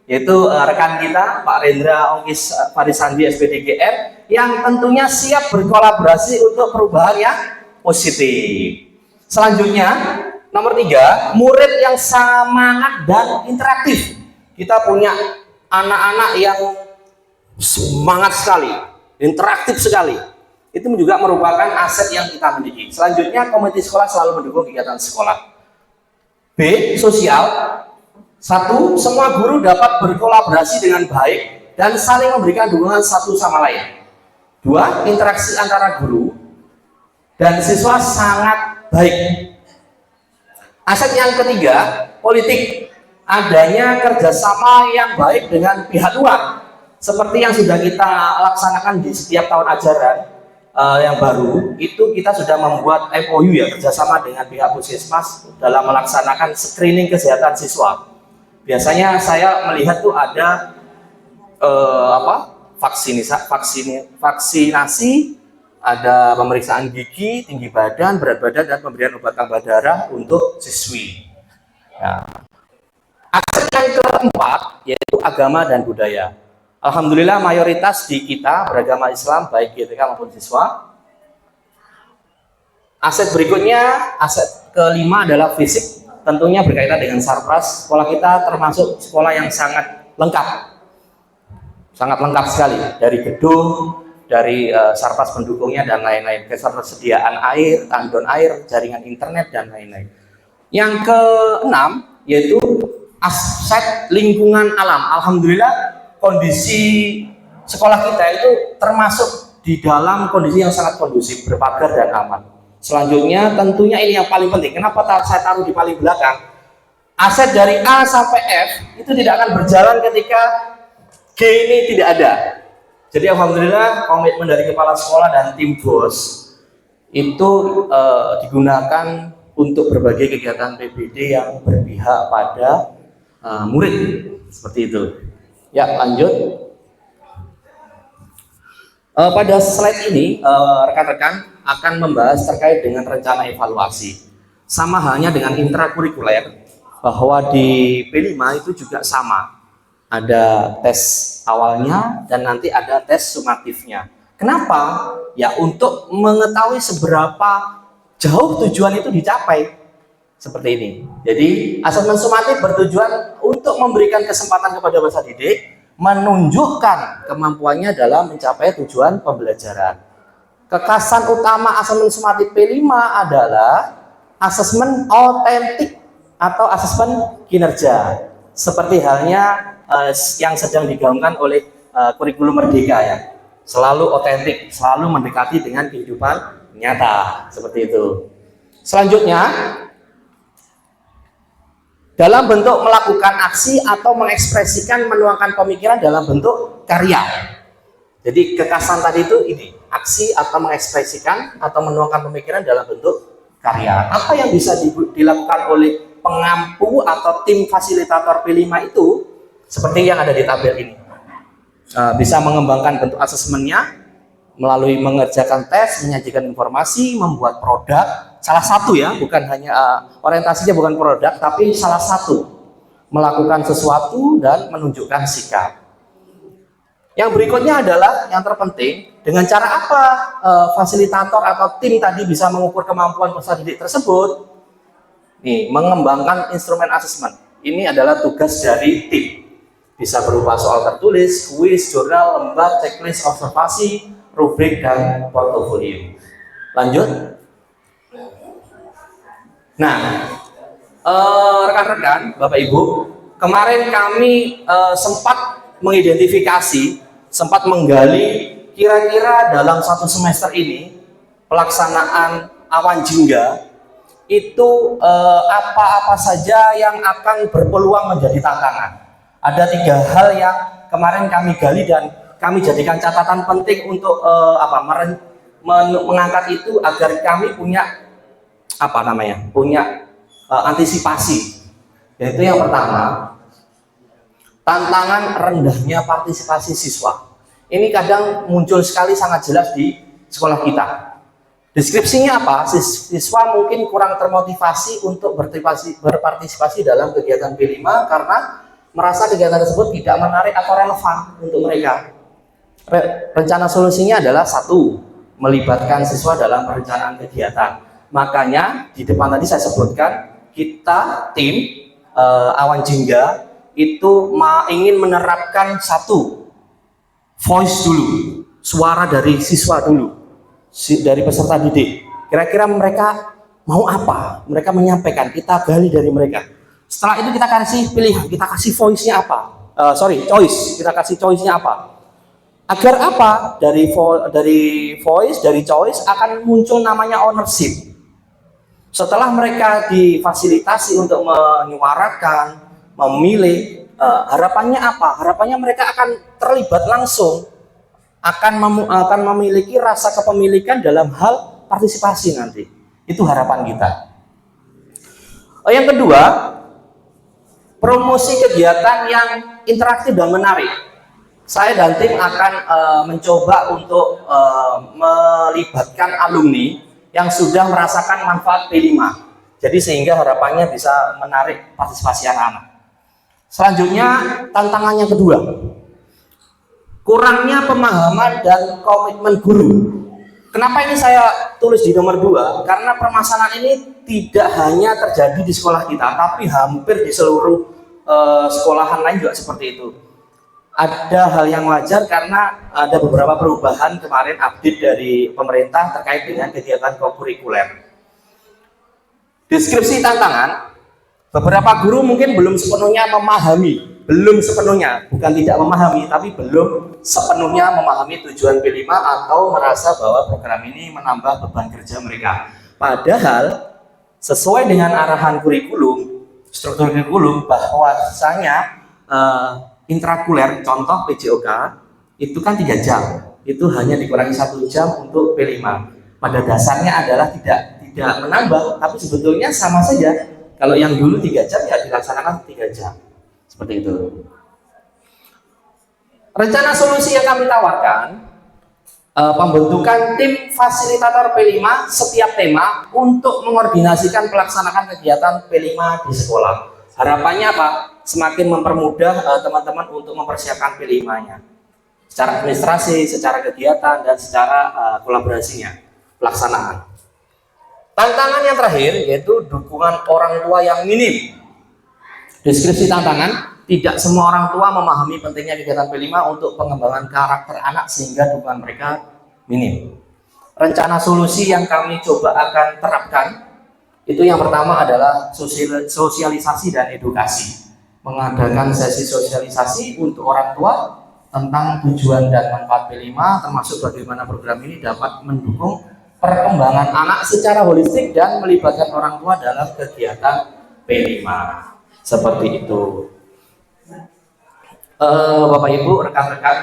yaitu rekan kita Pak Rendra Ongkis Farisandi SPDGR yang tentunya siap berkolaborasi untuk perubahan yang positif. Selanjutnya, nomor 3, murid yang semangat dan interaktif. Kita punya anak-anak yang semangat sekali, interaktif sekali. Itu juga merupakan aset yang kita miliki. Selanjutnya, komite sekolah selalu mendukung kegiatan sekolah. B, sosial. 1, semua guru dapat berkolaborasi dengan baik dan saling memberikan dukungan satu sama lain. 2, interaksi antara guru dan siswa sangat baik. Aset yang ketiga, politik. Adanya kerjasama yang baik dengan pihak luar, seperti yang sudah kita laksanakan di setiap tahun ajaran yang baru. Itu kita sudah membuat MOU ya, kerjasama dengan pihak puskesmas dalam melaksanakan screening kesehatan siswa. Biasanya saya melihat tuh ada vaksinasi, ada pemeriksaan gigi, tinggi badan, berat badan, dan pemberian obat tambah darah untuk siswi. Nah, aset yang keempat yaitu agama dan budaya. Alhamdulillah mayoritas di kita beragama Islam, baik GTK maupun siswa. Aset berikutnya, aset kelima adalah fisik. Tentunya berkaitan dengan sarpras. Sekolah kita termasuk sekolah yang sangat lengkap. Sangat lengkap sekali. Dari gedung, dari sarpras pendukungnya dan lain-lain. Ketersediaan air, tandon air, jaringan internet, dan lain-lain. Yang keenam, yaitu aset lingkungan alam. Alhamdulillah kondisi sekolah kita itu termasuk di dalam kondisi yang sangat kondusif, berpagar dan aman. Selanjutnya tentunya ini yang paling penting. Kenapa saya taruh di paling belakang? Aset dari A sampai F itu tidak akan berjalan ketika G ini tidak ada. Jadi alhamdulillah komitmen dari kepala sekolah dan tim BOS itu digunakan untuk berbagai kegiatan PBD yang berpihak pada murid, seperti itu. Ya, lanjut. Pada slide ini rekan-rekan akan membahas terkait dengan rencana evaluasi. Sama halnya dengan intrakurikuler, bahwa di P5 itu juga sama. Ada tes awalnya dan nanti ada tes sumatifnya. Kenapa? Ya untuk mengetahui seberapa jauh tujuan itu dicapai. Seperti ini. Jadi asesmen sumatif bertujuan untuk memberikan kesempatan kepada peserta didik menunjukkan kemampuannya dalam mencapai tujuan pembelajaran. Kekasan utama asesmen sumatif P5 adalah asesmen otentik atau asesmen kinerja. Seperti halnya yang sedang digaungkan oleh kurikulum Merdeka ya. Selalu otentik, selalu mendekati dengan kehidupan nyata. Seperti itu. Selanjutnya, dalam bentuk melakukan aksi atau mengekspresikan, menuangkan pemikiran dalam bentuk karya. Jadi kekasan tadi itu ini, aksi atau mengekspresikan atau menuangkan pemikiran dalam bentuk karya. Apa yang bisa dilakukan oleh pengampu atau tim fasilitator P5 itu seperti yang ada di tabel ini. Bisa mengembangkan bentuk asesmennya melalui mengerjakan tes, menyajikan informasi, membuat produk. Salah satu ya, bukan hanya orientasinya bukan produk, tapi salah satu melakukan sesuatu dan menunjukkan sikap. Yang berikutnya adalah yang terpenting, dengan cara apa fasilitator atau tim tadi bisa mengukur kemampuan peserta didik tersebut? Nih, mengembangkan instrumen asesmen. Ini adalah tugas dari tim. Bisa berupa soal tertulis, kuis, jurnal, lembar, checklist, observasi, rubrik, dan portofolio. Lanjut. Nah, rekan-rekan, Bapak Ibu, kemarin kami sempat mengidentifikasi sempat menggali kira-kira dalam satu semester ini pelaksanaan awan jingga itu apa-apa saja yang akan berpeluang menjadi tantangan. Ada 3 hal yang kemarin kami gali dan kami jadikan catatan penting untuk mengangkat itu agar kami punya antisipasi. Yaitu yang pertama, tantangan rendahnya partisipasi siswa. Ini kadang muncul sekali sangat jelas di sekolah kita. Deskripsinya apa? Siswa mungkin kurang termotivasi untuk berpartisipasi dalam kegiatan P5 karena merasa kegiatan tersebut tidak menarik atau relevan untuk mereka. Rencana solusinya adalah 1, melibatkan siswa dalam perencanaan kegiatan. Makanya di depan tadi saya sebutkan, kita tim awan jingga itu ingin menerapkan 1, voice dulu, suara dari siswa dulu, dari peserta didik. Kira-kira mereka mau apa? Mereka menyampaikan, kita gali dari mereka. Setelah itu kita kasih pilihan, kita kasih voice-nya apa? Choice. Kita kasih choice-nya apa? Agar apa? Dari choice akan muncul namanya ownership. Setelah mereka difasilitasi untuk menyuarakan, memilih, harapannya apa? Harapannya mereka akan terlibat langsung, akan memiliki rasa kepemilikan dalam hal partisipasi nanti. Itu harapan kita. Yang kedua, promosi kegiatan yang interaktif dan menarik. Saya dan tim akan mencoba untuk melibatkan alumni yang sudah merasakan manfaat P5. Jadi sehingga harapannya bisa menarik partisipasi anak-anak. Selanjutnya, tantangannya kedua, kurangnya pemahaman dan komitmen guru. Kenapa ini saya tulis di nomor 2? Karena permasalahan ini tidak hanya terjadi di sekolah kita, tapi hampir di seluruh sekolahan lain juga seperti itu. Ada hal yang wajar karena ada beberapa perubahan kemarin update dari pemerintah terkait dengan kegiatan kokurikuler. Deskripsi tantangan, beberapa guru mungkin belum sepenuhnya memahami, bukan tidak memahami, tapi belum sepenuhnya memahami tujuan P5 atau merasa bahwa program ini menambah beban kerja mereka. Padahal sesuai dengan arahan kurikulum, struktur kurikulum, bahwasanya intrakuler, contoh PJOK, itu kan 3 jam, itu hanya dikurangi 1 jam untuk P5. Pada dasarnya adalah tidak menambah, tapi sebetulnya sama saja. Kalau yang dulu 3 jam ya dilaksanakan 3 jam, seperti itu. Rencana solusi yang kami tawarkan, pembentukan tim fasilitator P5 setiap tema untuk mengordinasikan pelaksanaan kegiatan P5 di sekolah. Harapannya apa? Semakin mempermudah teman-teman untuk mempersiapkan P5-nya secara administrasi, secara kegiatan, dan secara kolaborasinya, pelaksanaan. Tantangan yang terakhir yaitu dukungan orang tua yang minim. Deskripsi tantangan, tidak semua orang tua memahami pentingnya kegiatan P5 untuk pengembangan karakter anak sehingga dukungan mereka minim. Rencana solusi yang kami coba akan terapkan itu yang pertama adalah sosialisasi dan edukasi. Mengadakan sesi sosialisasi untuk orang tua tentang tujuan dan manfaat P5, termasuk bagaimana program ini dapat mendukung perkembangan anak secara holistik dan melibatkan orang tua dalam kegiatan P5. Seperti itu. Bapak Ibu, rekan-rekan,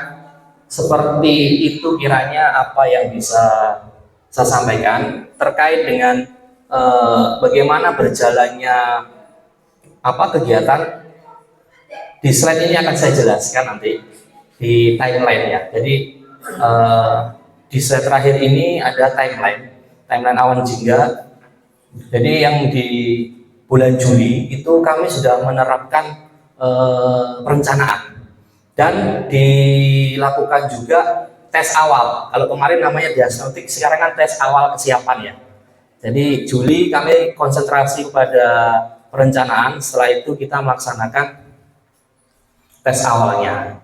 seperti itu kiranya apa yang bisa saya sampaikan terkait dengan bagaimana berjalannya kegiatan. Di slide ini akan saya jelaskan nanti di timeline ya. Jadi di slide terakhir ini ada timeline awan jingga. Jadi yang di bulan Juli itu kami sudah menerapkan perencanaan dan dilakukan juga tes awal. Kalau kemarin namanya diagnostik, sekarang kan tes awal kesiapan ya. Jadi Juli kami konsentrasi pada perencanaan, setelah itu kita melaksanakan tes awalnya.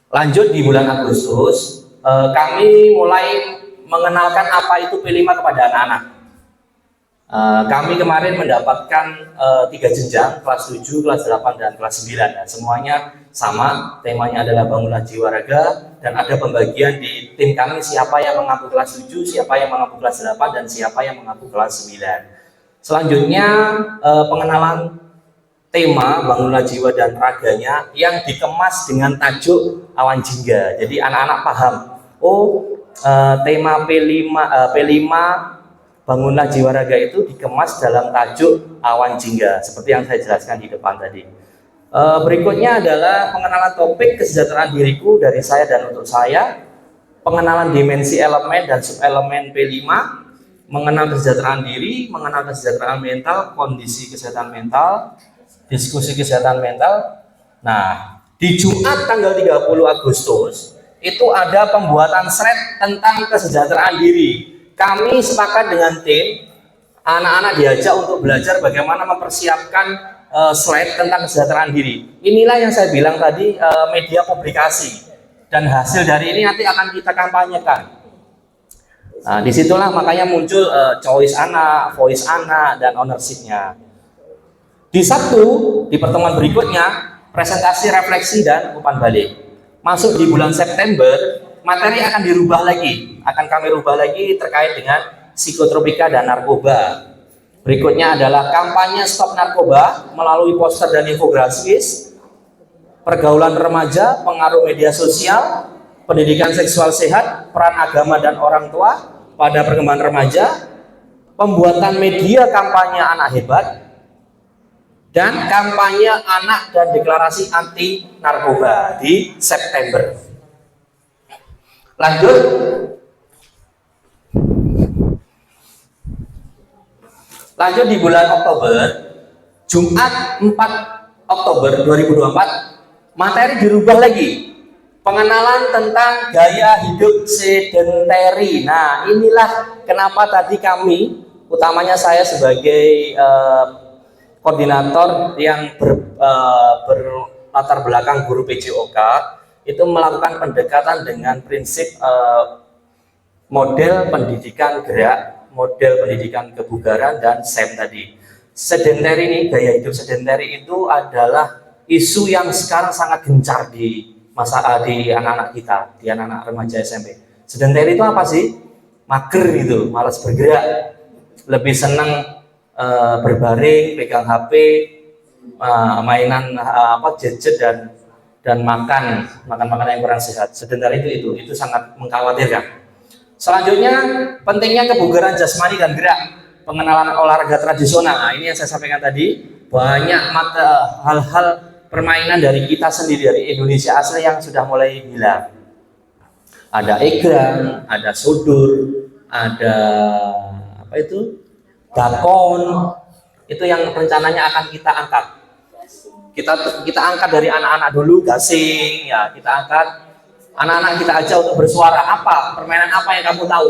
Lanjut di bulan Agustus, kami mulai mengenalkan apa itu P5 kepada anak-anak. Kami kemarin mendapatkan 3 jenjang, kelas 7, kelas 8, dan kelas 9. Dan semuanya sama, temanya adalah bangunlah jiwa raga, dan ada pembagian di tim kami siapa yang mengampu kelas 7, siapa yang mengampu kelas 8, dan siapa yang mengampu kelas 9. Selanjutnya pengenalan tema bangunlah jiwa dan raganya yang dikemas dengan tajuk awan jingga. Jadi anak-anak paham, tema P5 bangunlah jiwa raga itu dikemas dalam tajuk awan jingga, seperti yang saya jelaskan di depan tadi. Berikutnya adalah pengenalan topik kesejahteraan diriku dari saya dan untuk saya, pengenalan dimensi elemen dan subelemen P5, mengenal kesejahteraan diri, mengenal kesejahteraan mental, kondisi kesehatan mental, diskusi kesehatan mental. Nah, di Jumat tanggal 30 Agustus itu ada pembuatan thread tentang kesejahteraan diri. Kami sepakat dengan tim, anak-anak diajak untuk belajar bagaimana mempersiapkan slide tentang kesejahteraan diri. Inilah yang saya bilang tadi, media publikasi, dan hasil dari ini nanti akan kita kampanyekan. Nah, disitulah makanya muncul choice anak, voice anak, dan ownership-nya. Di Sabtu, di pertemuan berikutnya, presentasi refleksi dan umpan balik. Masuk di bulan September, materi akan dirubah lagi, akan kami rubah lagi terkait dengan psikotropika dan narkoba. Berikutnya adalah kampanye stop narkoba melalui poster dan infografis, pergaulan remaja, pengaruh media sosial, pendidikan seksual sehat, peran agama dan orang tua pada perkembangan remaja, pembuatan media kampanye anak hebat, dan kampanye anak dan deklarasi anti narkoba di September. Lanjut, di bulan Oktober, Jumat 4 Oktober 2024, materi dirubah lagi, pengenalan tentang gaya hidup sedentary. Nah, inilah kenapa tadi kami, utamanya saya sebagai koordinator yang berlatar belakang guru PJOK, itu melakukan pendekatan dengan prinsip model pendidikan gerak, model pendidikan kebugaran, dan SEM tadi. Sedentary ini, gaya hidup sedentary itu adalah isu yang sekarang sangat gencar di anak-anak kita, di anak-anak remaja SMP. Sedentary itu apa sih? Mager gitu, malas bergerak, lebih senang berbaring, pegang HP, mainan gadget, dan makan makanan yang kurang sehat. Sedentary itu sangat mengkhawatirkan. Selanjutnya, pentingnya kebugaran jasmani dan gerak, pengenalan olahraga tradisional. Nah, ini yang saya sampaikan tadi, banyak hal-hal permainan dari kita sendiri, dari Indonesia asli yang sudah mulai hilang. Ada egrang, ada sodur, ada dakon, itu yang rencananya akan kita angkat. Kita angkat dari anak-anak dulu, gasing, ya kita angkat anak-anak, kita ajak untuk bersuara. Permainan apa yang kamu tahu?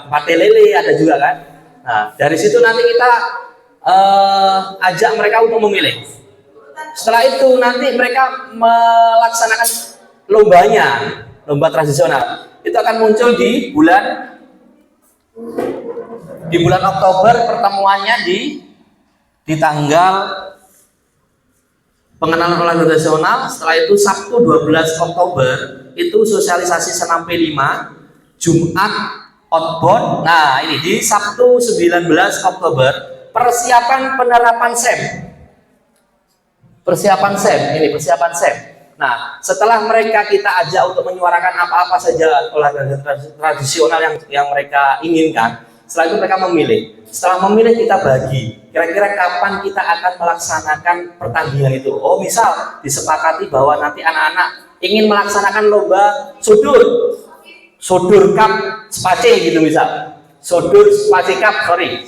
Pate lele ada juga kan. Nah, dari situ nanti kita ajak mereka untuk memilih. Setelah itu nanti mereka melaksanakan lomba tradisional. Itu akan muncul di bulan Oktober, pertemuannya di tanggal pengenalan olahraga tradisional. Setelah itu Sabtu 12 Oktober itu sosialisasi senam P5, Jumat outbound. Nah, ini di Sabtu 19 Oktober persiapan penerapan SEM. Persiapan SEM. Nah, setelah mereka kita ajak untuk menyuarakan apa-apa saja olahraga tradisional yang mereka inginkan, setelah itu mereka memilih. Setelah memilih, kita bagi kira-kira kapan kita akan melaksanakan pertandingan itu. Misal disepakati bahwa nanti anak-anak ingin melaksanakan lomba sodur cup space gitu misal. Sodur space cup,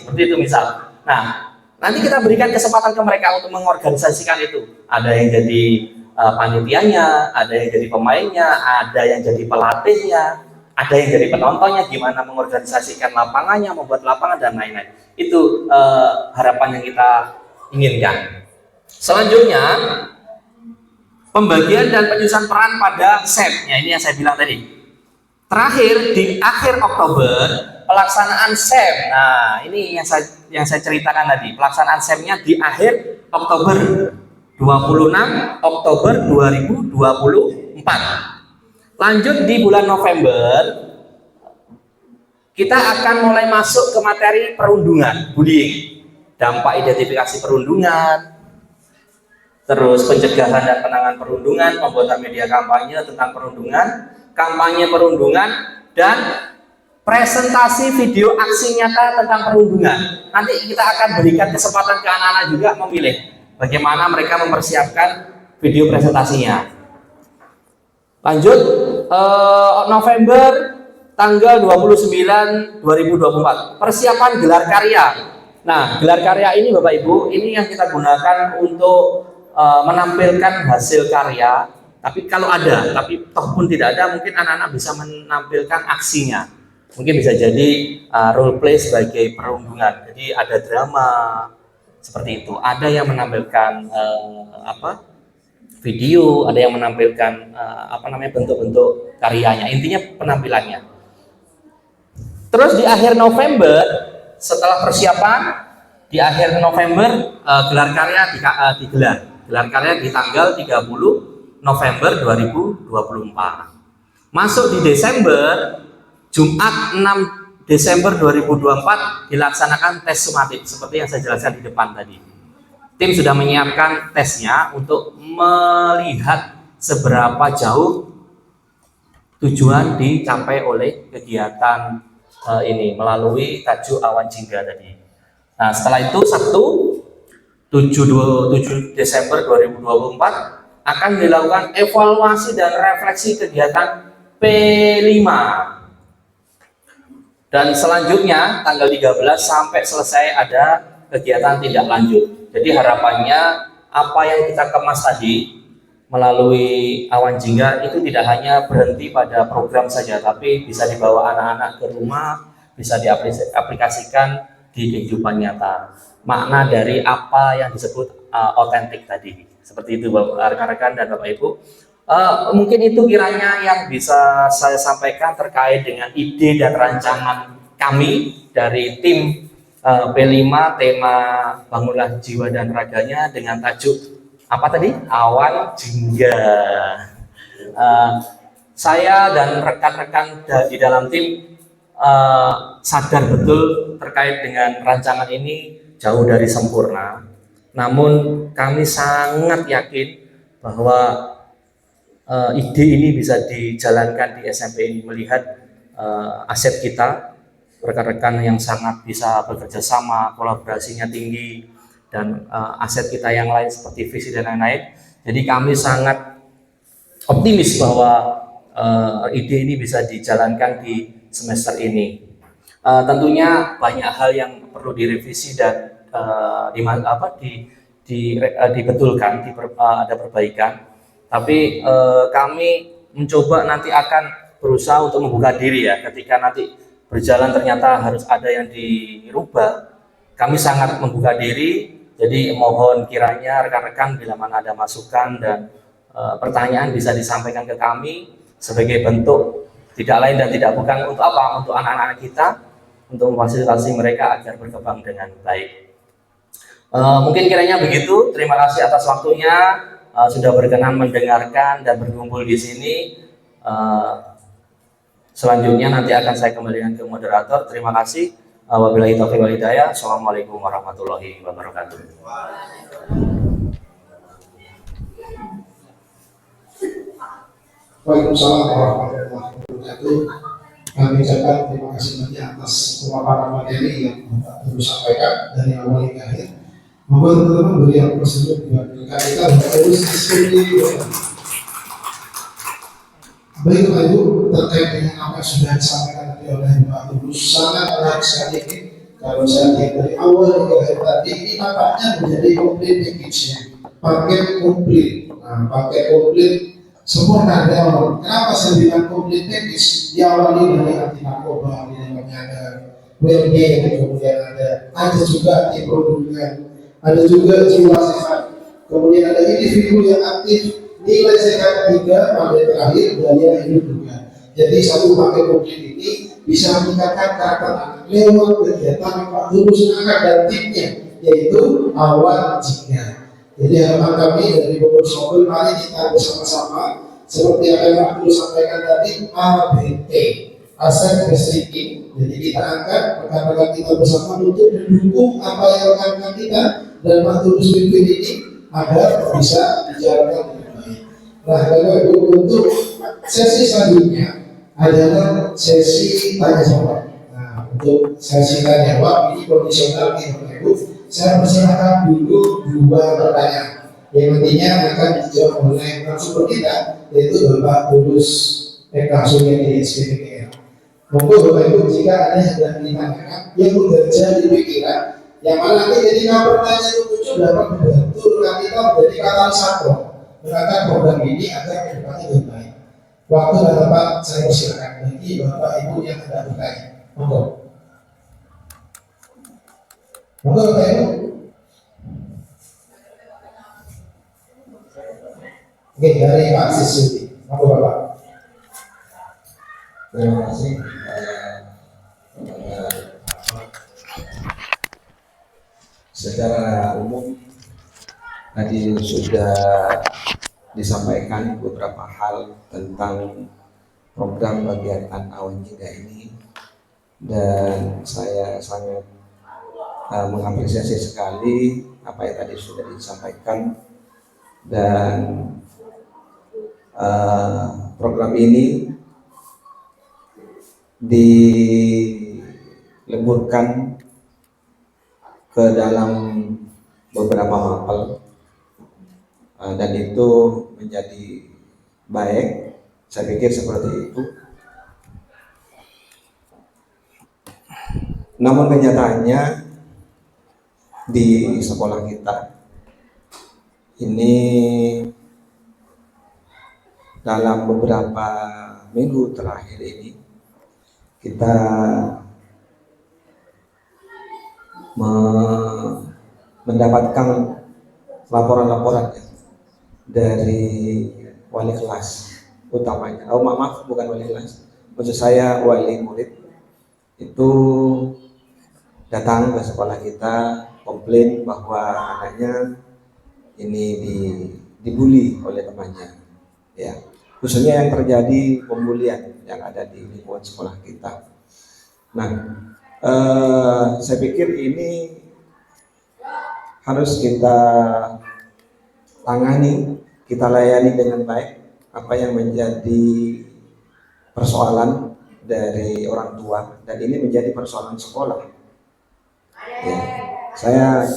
seperti itu misal. Nah, nanti kita berikan kesempatan ke mereka untuk mengorganisasikan itu. Ada yang jadi panitianya, ada yang jadi pemainnya, ada yang jadi pelatihnya, ada yang jadi penontonnya, gimana mengorganisasikan lapangannya, membuat lapangan, dan lain-lain. Itu harapan yang kita inginkan. Selanjutnya, pembagian dan penyusunan peran pada SEM. Ya, ini yang saya bilang tadi. Terakhir, di akhir Oktober, pelaksanaan SEM. Nah, ini yang saya ceritakan tadi. Pelaksanaan SEM-nya di akhir Oktober, 26 Oktober 2024. Lanjut di bulan November, kita akan mulai masuk ke materi perundungan, bullying, dampak identifikasi perundungan, terus pencegahan dan penanganan perundungan, pembuatan media kampanye tentang perundungan, kampanye perundungan, dan presentasi video aksi nyata tentang perundungan. Nanti kita akan berikan kesempatan ke anak-anak juga memilih bagaimana mereka mempersiapkan video presentasinya. Lanjut, November tanggal 29 2024, persiapan gelar karya. Nah, gelar karya ini Bapak Ibu, ini yang kita gunakan untuk menampilkan hasil karya. Tapi kalau ada, tapi toh pun tidak ada, mungkin anak-anak bisa menampilkan aksinya. Mungkin bisa jadi role play sebagai perundungan. Jadi ada drama seperti itu. Ada yang menampilkan video, ada yang menampilkan bentuk-bentuk karyanya. Intinya penampilannya. Terus di akhir November, setelah persiapan, di akhir November gelar karya digelar. Gelar karya di tanggal 30 November 2024. Masuk di Desember, Jumat 6 Desember 2024 dilaksanakan tes sumatif seperti yang saya jelaskan di depan tadi. Tim sudah menyiapkan tesnya untuk melihat seberapa jauh tujuan dicapai oleh kegiatan ini melalui tajuk awan jingga tadi. Nah, setelah itu Sabtu 7 Desember 2024 akan dilakukan evaluasi dan refleksi kegiatan P5. Dan selanjutnya tanggal 13 sampai selesai ada kegiatan tindak lanjut. Jadi harapannya apa yang kita kemas tadi melalui awan jingga itu tidak hanya berhenti pada program saja, tapi bisa dibawa anak-anak ke rumah, bisa diaplikasikan di kehidupan nyata. Makna dari apa yang disebut otentik tadi. Seperti itu rekan-rekan dan Bapak Ibu. Mungkin itu kiranya yang bisa saya sampaikan terkait dengan ide dan rancangan kami dari tim P5 tema bangunlah jiwa dan raganya dengan tajuk apa tadi? Awan jingga. Saya dan rekan-rekan di dalam tim sadar betul terkait dengan rancangan ini jauh dari sempurna. Namun kami sangat yakin bahwa ide ini bisa dijalankan di SMP ini melihat aset kita, rekan-rekan yang sangat bisa bekerja sama, kolaborasinya tinggi, dan aset kita yang lain seperti visi dan lain-lain. Jadi kami sangat optimis bahwa ide ini bisa dijalankan di semester ini. Tentunya banyak hal yang perlu direvisi dan dibetulkan, ada perbaikan. Tapi kami mencoba nanti akan berusaha untuk membuka diri ya. Ketika nanti berjalan ternyata harus ada yang dirubah, kami sangat membuka diri. Jadi mohon kiranya rekan-rekan bila mana ada masukan dan pertanyaan bisa disampaikan ke kami sebagai bentuk tidak lain dan tidak bukan untuk apa? Untuk anak-anak kita, untuk memfasilitasi mereka agar berkembang dengan baik. Mungkin kiranya begitu. Terima kasih atas waktunya, sudah berkenan mendengarkan dan berkumpul di sini. Selanjutnya nanti akan saya kembalikan ke moderator. Terima kasih. Wabillahi taufiq wal hidayah. Assalamualaikum warahmatullahi wabarakatuh. Waalaikumsalam warahmatullahi wabarakatuh. Kami ucapkan terima kasih banyak atas pemaparan materi yang Bapak Guru sampaikan dari awal hingga akhir. Moga teman-teman beri yang tersebut diberikan kita terus seperti baik Bapak Ibu, terkait dengan apa yang sudah disampaikan tadi oleh Bapak Guru sangat menarik sekali ini. Kalau saya lihat dari awal hingga akhir tadi ini nampaknya menjadi komplit package-nya, paket komplit. Nah, paket komplit sempurna dari awal. Kenapa saya bilang komplit package? Diawali dari anti narkoba, di dalamnya ada WLG, kemudian ada juga anti perundungan, ada juga jiwa sehat, kemudian ada individu yang aktif, nilai sehat 3, pada terakhir daya hidup juga. Jadi satu paket komplit ini bisa meningkatkan karakter anak lewat kegiatan Pak Tulus Anak dan timnya, yaitu awal jika. Jadi harapan kami dari pengurus mobil, mari kita bersama-sama seperti apa yang Pak Tulus sampaikan tadi, ABT, Asset Restricting. Jadi kita angkat rekan-rekan kita bersama untuk mendukung apa yang rekan-rekan kita dan Pak Tulus pimpin ini agar bisa dijalankan dengan baik. Nah, Bapak Ibu, untuk sesi selanjutnya adalah sesi tanya jawab. Nah, untuk sesi tanya jawab ini kondisional nih Bapak Ibu. Saya persilakan dulu 2 pertanyaan yang nantinya akan dijawab oleh narasumber kita, yaitu Bapak Tulus Eka Suryadi SPDKR. Monggo Bapak Ibu, jika ada yang sudah ditanyakan yang bekerja di pikiran, yang mana nanti ketika pertanyaan itu muncul dapat membantu rekan kita menjadi katalisator mengangkat program ini agar kedepannya lebih baik. Waktu dan tempat saya persilakan bagi Bapak Ibu yang hendak bertanya. Monggo. Monggo Bapak Ibu. Oke, dari Pak Sisudi. Monggo Bapak. Terima kasih. Secara umum tadi sudah disampaikan beberapa hal tentang program kegiatan Awan Jingga ini, dan saya sangat mengapresiasi sekali apa yang tadi sudah disampaikan. Dan program ini dilemburkan ke dalam beberapa mapel, dan itu menjadi baik. Saya pikir seperti itu. Namun kenyataannya di sekolah kita ini dalam beberapa minggu terakhir ini kita mendapatkan laporan-laporan dari wali kelas utamanya. Oh maaf, bukan wali kelas, maksud saya wali murid itu datang ke sekolah kita komplain bahwa anaknya ini dibully oleh temannya, ya, khususnya yang terjadi pembulian yang ada di lingkungan sekolah kita. Nah, saya pikir ini harus kita tangani, kita layani dengan baik apa yang menjadi persoalan dari orang tua, dan ini menjadi persoalan sekolah. Ya, saya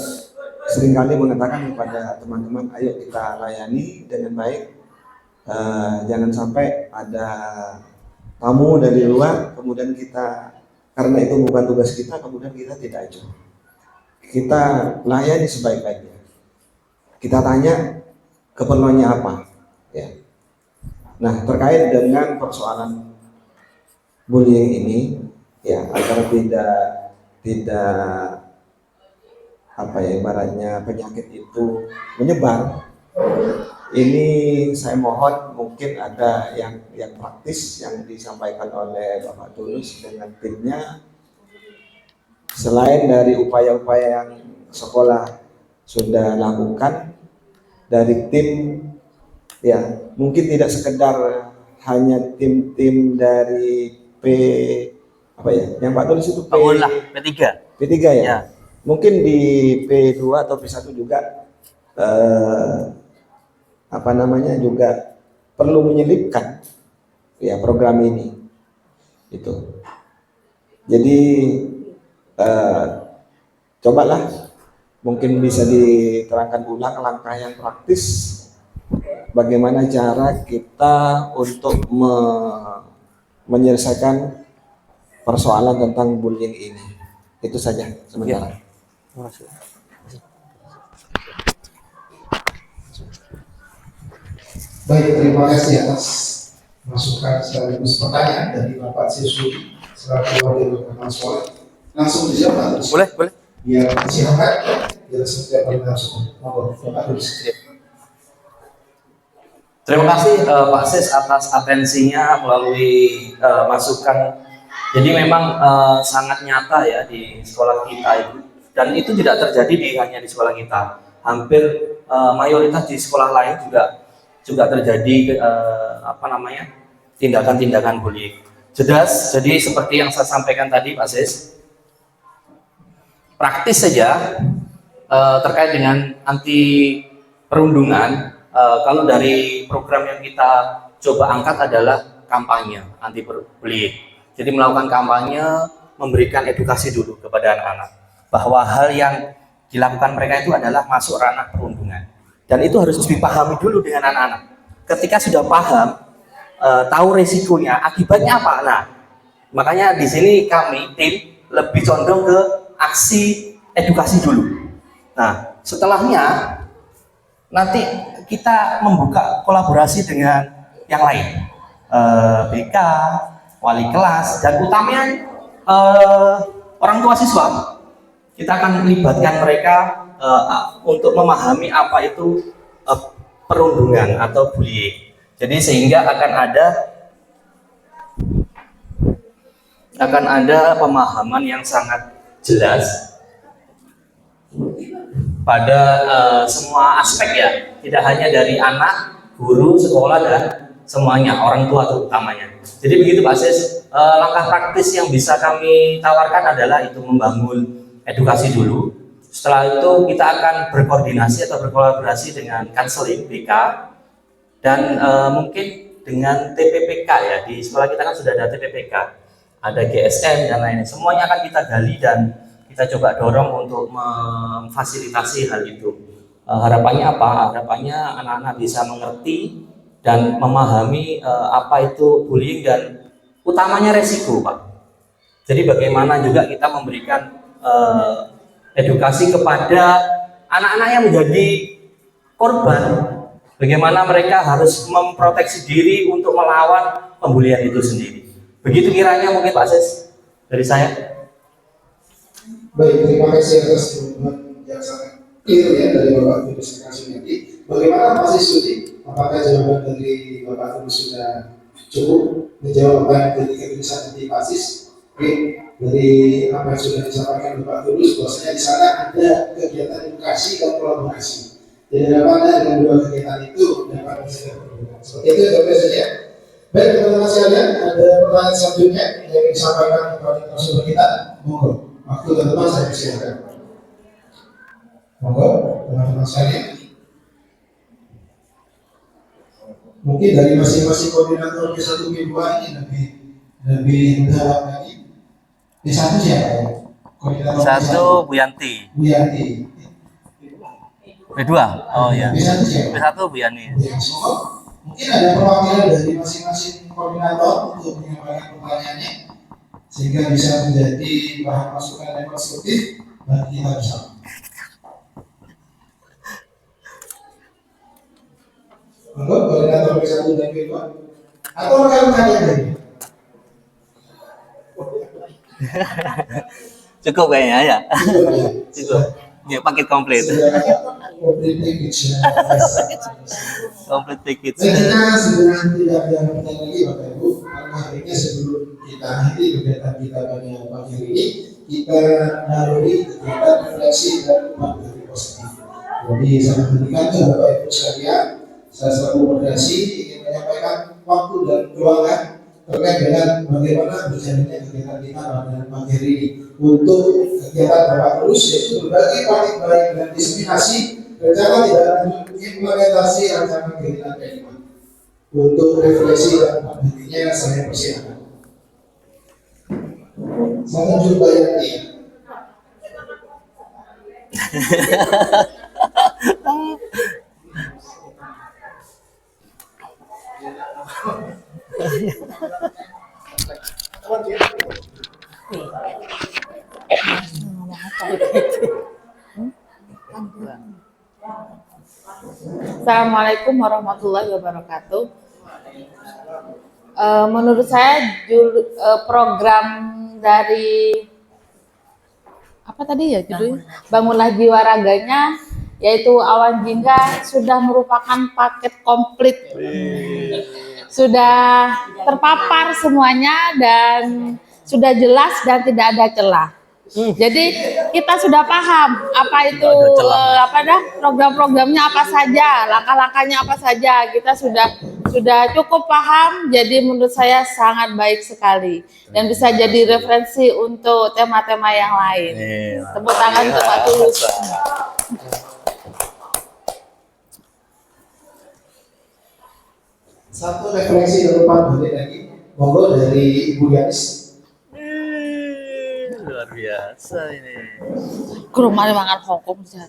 seringkali mengatakan kepada teman-teman, ayo kita layani dengan baik. Jangan sampai ada tamu dari luar, kemudian kita, karena itu bukan tugas kita, kemudian kita tidak acuh. Kita layani sebaik-baiknya. Kita tanya keperluannya apa, ya. Nah, terkait dengan persoalan bullying ini, ya, agar tidak apa ya, ibaratnya penyakit itu menyebar. Ini saya mohon mungkin ada yang praktis yang disampaikan oleh Bapak Tulus dengan timnya. Selain dari upaya-upaya yang sekolah sudah lakukan dari tim, ya mungkin tidak sekedar hanya tim-tim dari apa ya, yang Pak Tulus itu P3 ya. Mungkin di P2 atau P1 juga juga perlu menyelipkan ya program ini itu. Jadi cobalah mungkin bisa diterangkan ulang langkah yang praktis bagaimana cara kita untuk menyelesaikan persoalan tentang bullying ini. Itu saja sementara. Baik, terima kasih atas masukan sekaligus pertanyaan dari Bapak Siswi selaku wakil kepala sekolah. Langsung dijawab. Boleh. Biar silakan, biar setiap kali langsung. Monggo, Bapak Tulus. Terima kasih Pak Sis atas atensinya melalui masukan Jadi memang sangat nyata ya di sekolah kita itu, dan itu tidak terjadi hanya di sekolah kita. Hampir mayoritas di sekolah lain juga terjadi tindakan-tindakan bullying. Jelas, jadi seperti yang saya sampaikan tadi Pak Sis, praktis saja terkait dengan anti perundungan. Kalau dari program yang kita coba angkat adalah kampanye anti bullying. Jadi melakukan kampanye, memberikan edukasi dulu kepada anak-anak bahwa hal yang dilakukan mereka itu adalah masuk ranah perundungan, dan itu harus dipahami dulu dengan anak-anak. Ketika sudah paham, tahu resikonya, akibatnya apa. Nah, makanya di sini kami tim lebih condong ke aksi edukasi dulu. Nah, setelahnya nanti kita membuka kolaborasi dengan yang lain, BK, wali kelas, dan utamanya orang tua siswa. Kita akan melibatkan mereka untuk memahami apa itu perundungan atau bullying. Jadi sehingga akan ada pemahaman yang sangat jelas pada semua aspek ya, tidak hanya dari anak, guru, sekolah, dan semuanya, orang tua terutamanya. Jadi begitu Pak Sis, langkah praktis yang bisa kami tawarkan adalah itu membangun edukasi dulu. Setelah itu kita akan berkoordinasi atau berkolaborasi dengan konseling BK dan mungkin dengan TPPK ya. Di sekolah kita kan sudah ada TPPK, ada GSM dan lainnya. Semuanya akan kita gali dan kita coba dorong untuk memfasilitasi hal itu. Harapannya apa? Harapannya anak-anak bisa mengerti dan memahami apa itu bullying dan utamanya resiko, Pak. Jadi bagaimana juga kita memberikan edukasi kepada anak-anak yang menjadi korban, bagaimana mereka harus memproteksi diri untuk melawan pembulian itu sendiri. Begitu kiranya mungkin Pak Sis dari saya. Baik, terima kasih atas jawaban yang sangat clear ya dari Bapak Tulis nanti. Bagaimana Pak Sis Sudi? Apakah jawaban dari Bapak Tulis sudah cukup menjawab apa yang menjadi ketulisan dari Pak Sis? Oke, dari apa yang sudah disampaikan Bapak Tulus, bahwasanya di sana ada kegiatan edukasi dan kolaborasi. Jadi harapannya dengan dua kegiatan itu dapat diselesaikan. Seperti itu jawabnya saja. Baik teman-teman sekalian, ada pertanyaan selanjutnya yang disampaikan kepada narasumber kita. Monggo, waktu teman-teman saya persilakan. Monggo, teman-teman sekalian. Mungkin dari masing-masing koordinator P1 P2 ini lebih mendalam lagi. P1 siapa ya? Koordinator Satu Bu Yanti. Bu Yanti. P2. Oh ya. P1 siapa? P1 Bu Yani. Mungkin ada perwakilan dari masing-masing koordinator untuk menyampaikan pertanyaannya sehingga bisa menjadi bahan masukan yang konstruktif bagi kita bersama. Monggo koordinator P1 dan P2 atau rekan-rekan yang lain. Cukup kayaknya ya. Cukup. Ya, paket komplit. Komplit package. Komplit package. Baik, kita segera tidak ada pertanyaan lagi Bapak Ibu, karena hari ini sebelum kita akhiri kegiatan kita pada pagi hari ini, kita lalui kegiatan refleksi dan materi positif. Jadi sangat meningkatkan Bapak Ibu sekalian, saya selaku koordinasi ingin menyampaikan waktu dan ruangan terkait dengan bagaimana berjalannya kegiatan kita pada pagi hari ini. Untuk kegiatan Bapak Tulus yaitu berbagi paket baik dan diseminasi rencana tidak lanjut implementasi rancangan kegiatan kelima. Untuk refleksi dan materinya saya persilakan. Saya tunjuk Pak Yanti. Assalamualaikum warahmatullahi wabarakatuh. Menurut saya program dari apa tadi ya judulnya, Bangunlah Jiwa Raganya, yaitu Awan Jingga, sudah merupakan paket komplit. Sudah terpapar semuanya dan sudah jelas dan tidak ada celah. Jadi kita sudah paham apa itu program-programnya apa saja, langkah-langkahnya apa saja. Kita sudah cukup paham. Jadi menurut saya sangat baik sekali dan bisa jadi referensi untuk tema-tema yang lain. Tepuk tangan untuk Pak Tulus. Satu refleksi dari Pak Balik lagi, monggo dari Ibu Yanis. Luar biasa ini. Ke rumah makan Hongkong saja.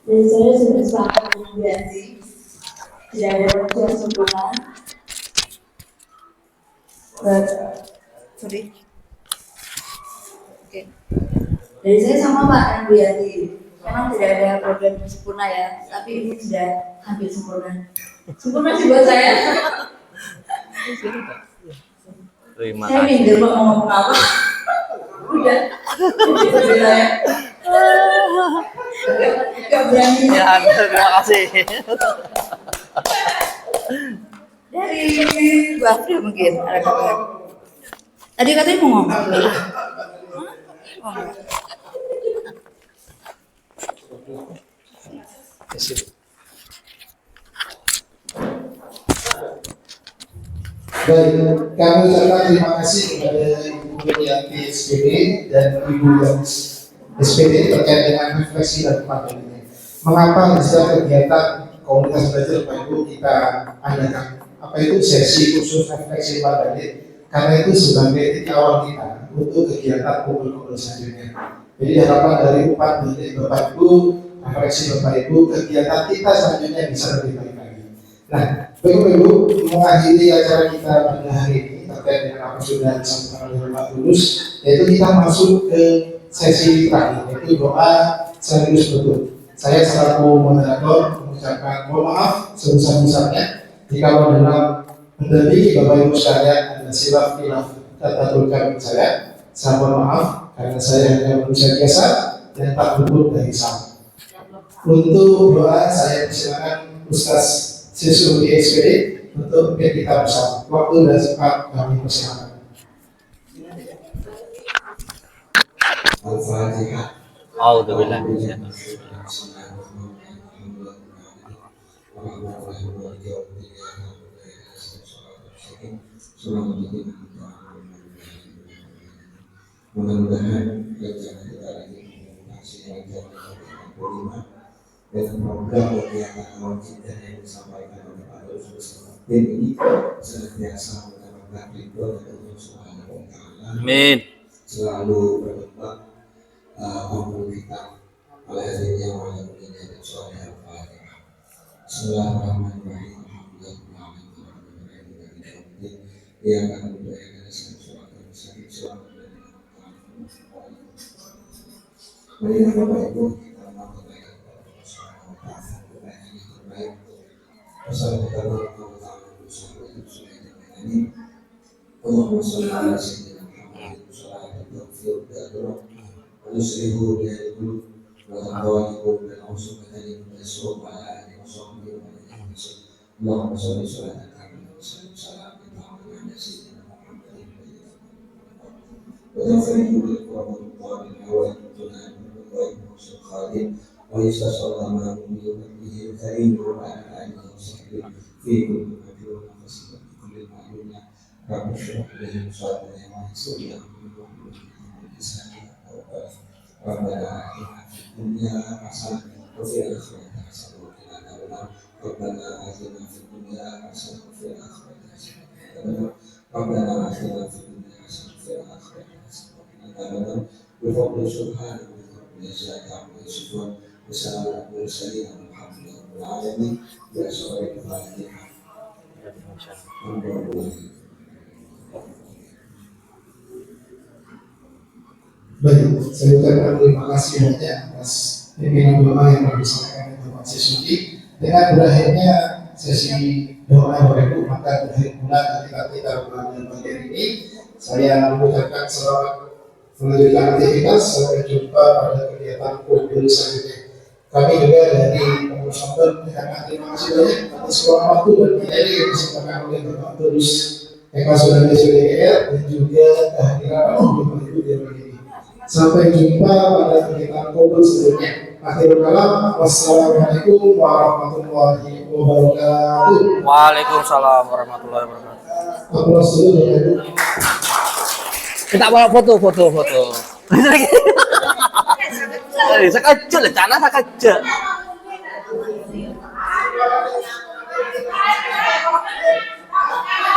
Jadi saya sudah sepakat dengan Bianti, tidak ada waktu yang sempurna. Sorry. Oke. Jadi saya sama Pak dengan Bianti. Memang tidak ada program yang sempurna ya, tapi ini sudah hampir sempurna. Sempurna sih buat saya. Terima Saya kasih. minder Pak mau ngomong apa. Udah. Jadi saya. Gak berani. Ya, terima kasih. Dari Bafri mungkin ada kabar. Tadi katanya mau ngomong. Baik, kami ucapkan terima kasih kepada Ibu Yanti SPD dan Ibu Yanis SPD terkait dengan refleksi dan pandangan ini. Mengapa misalnya kegiatan komunitas belajar Bapak Ibu kita adakan apa itu sesi khusus refleksi pandangan? Karena itu sebagai titik awal kita untuk kegiatan kumpul-kumpul selanjutnya. Jadi harapan dari umat dari Bapak Ibu, refleksi Bapak Ibu, kegiatan kita selanjutnya bisa lebih baik lagi. Nah, Bapak Ibu mengakhiri acara kita pada hari ini terkait dengan apa sudah disampaikan oleh Pak Tulus, yaitu kita masuk ke sesi terakhir, yaitu doa sekaligus berdoa. Saya selaku moderator mengucapkan mohon maaf sebesar-besarnya jika dalam mendampingi Bapak Ibu sekalian ada silap khilaf kata ucapan saya mohon maaf karena saya hanya manusia biasa dan tak luput dari salah. Untuk doa saya persilakan Ustaz Siswa di SPD untuk kita bersama. Waktu dan sempat kami persilakan. Al-Fatihah. Alhamdulillah. Mudah-mudahan rencana kita lagi mengatasi rencana dan program kegiatan awal kita yang disampaikan oleh Pak Tulus tim ini senantiasa mendapatkan ridho dari Allah Subhanahu wa Ta'ala. Amin. Selalu berdebat amal kita oleh hadinya wala dunia dan soleh al-fatihah. Bismillahirrahmanirrahim. Alhamdulillahirrahmanirrahim. Yang akan memberdayakan sesuatu yang sakit suatu dari Bapak Ibu kita mengatakan Allah Subhanahu wa Ta'ala kebaikan yang terbaik. Wassalamualaikum warahmatullahi wabarakatuh. Allahumma shalli ala sayyidina Muhammad sallallahu alaihi wasallam. ويصلح بها القلوب وتقوالكم بالعصر كذلك بالسوء وعلى اله وصحبه ومن وسلم. اللهم صل صلاه كامله وسلم سلام على سيدنا محمد وتغفر بالقرب والطاعه بالحوائج والتنام بالغيب وحسن الخادم ويستصل ما به وبه الكريم وعلى اله وصحبه في كل مكان ونفس في كل معلوم. رب اشرح لي صدري ويسر لي امري واحلل عقدة من لساني ربنا آتنا في الدنيا حسنة وفي الآخرة حسنة وقنا عذاب النار. ربنا آتنا في الدنيا حسنة وفي الآخرة حسنة وقنا عذاب النار. ربنا آتنا في الدنيا حسنة وفي الآخرة حسنة وقنا عذاب النار. بفضل سبحانه وتعالى جزاك عما يصفون وسلام على المرسلين والحمد لله رب العالمين. بأسرار الفاتحة. Baik, saya ucapkan terima kasih banyak atas pimpinan doa yang disampaikan oleh Bapak Sisuki. Dengan berakhirnya sesi doa Bapak Ibu, maka berakhir pula ketika kita berada pada ini. Saya mengucapkan selamat melanjutkan aktivitas. Sampai jumpa pada kegiatan kumpul selanjutnya. Kami juga dari Ramadan. Karena terima kasih banyak atas ruang waktu dan materi yang disampaikan oleh Bapak Terus Eka Sunanda SPDGR dan juga kehadiran Bapak Ibu di ruang ini. Sampai jumpa pada kegiatan kumpul selanjutnya. Akhirul kalam, wassalamualaikum warahmatullahi wabarakatuh. Waalaikumsalam warahmatullahi wabarakatuh. Aplaus dulu ya Ibu. Kita bawa foto. Sekejap lah, cana sekejap.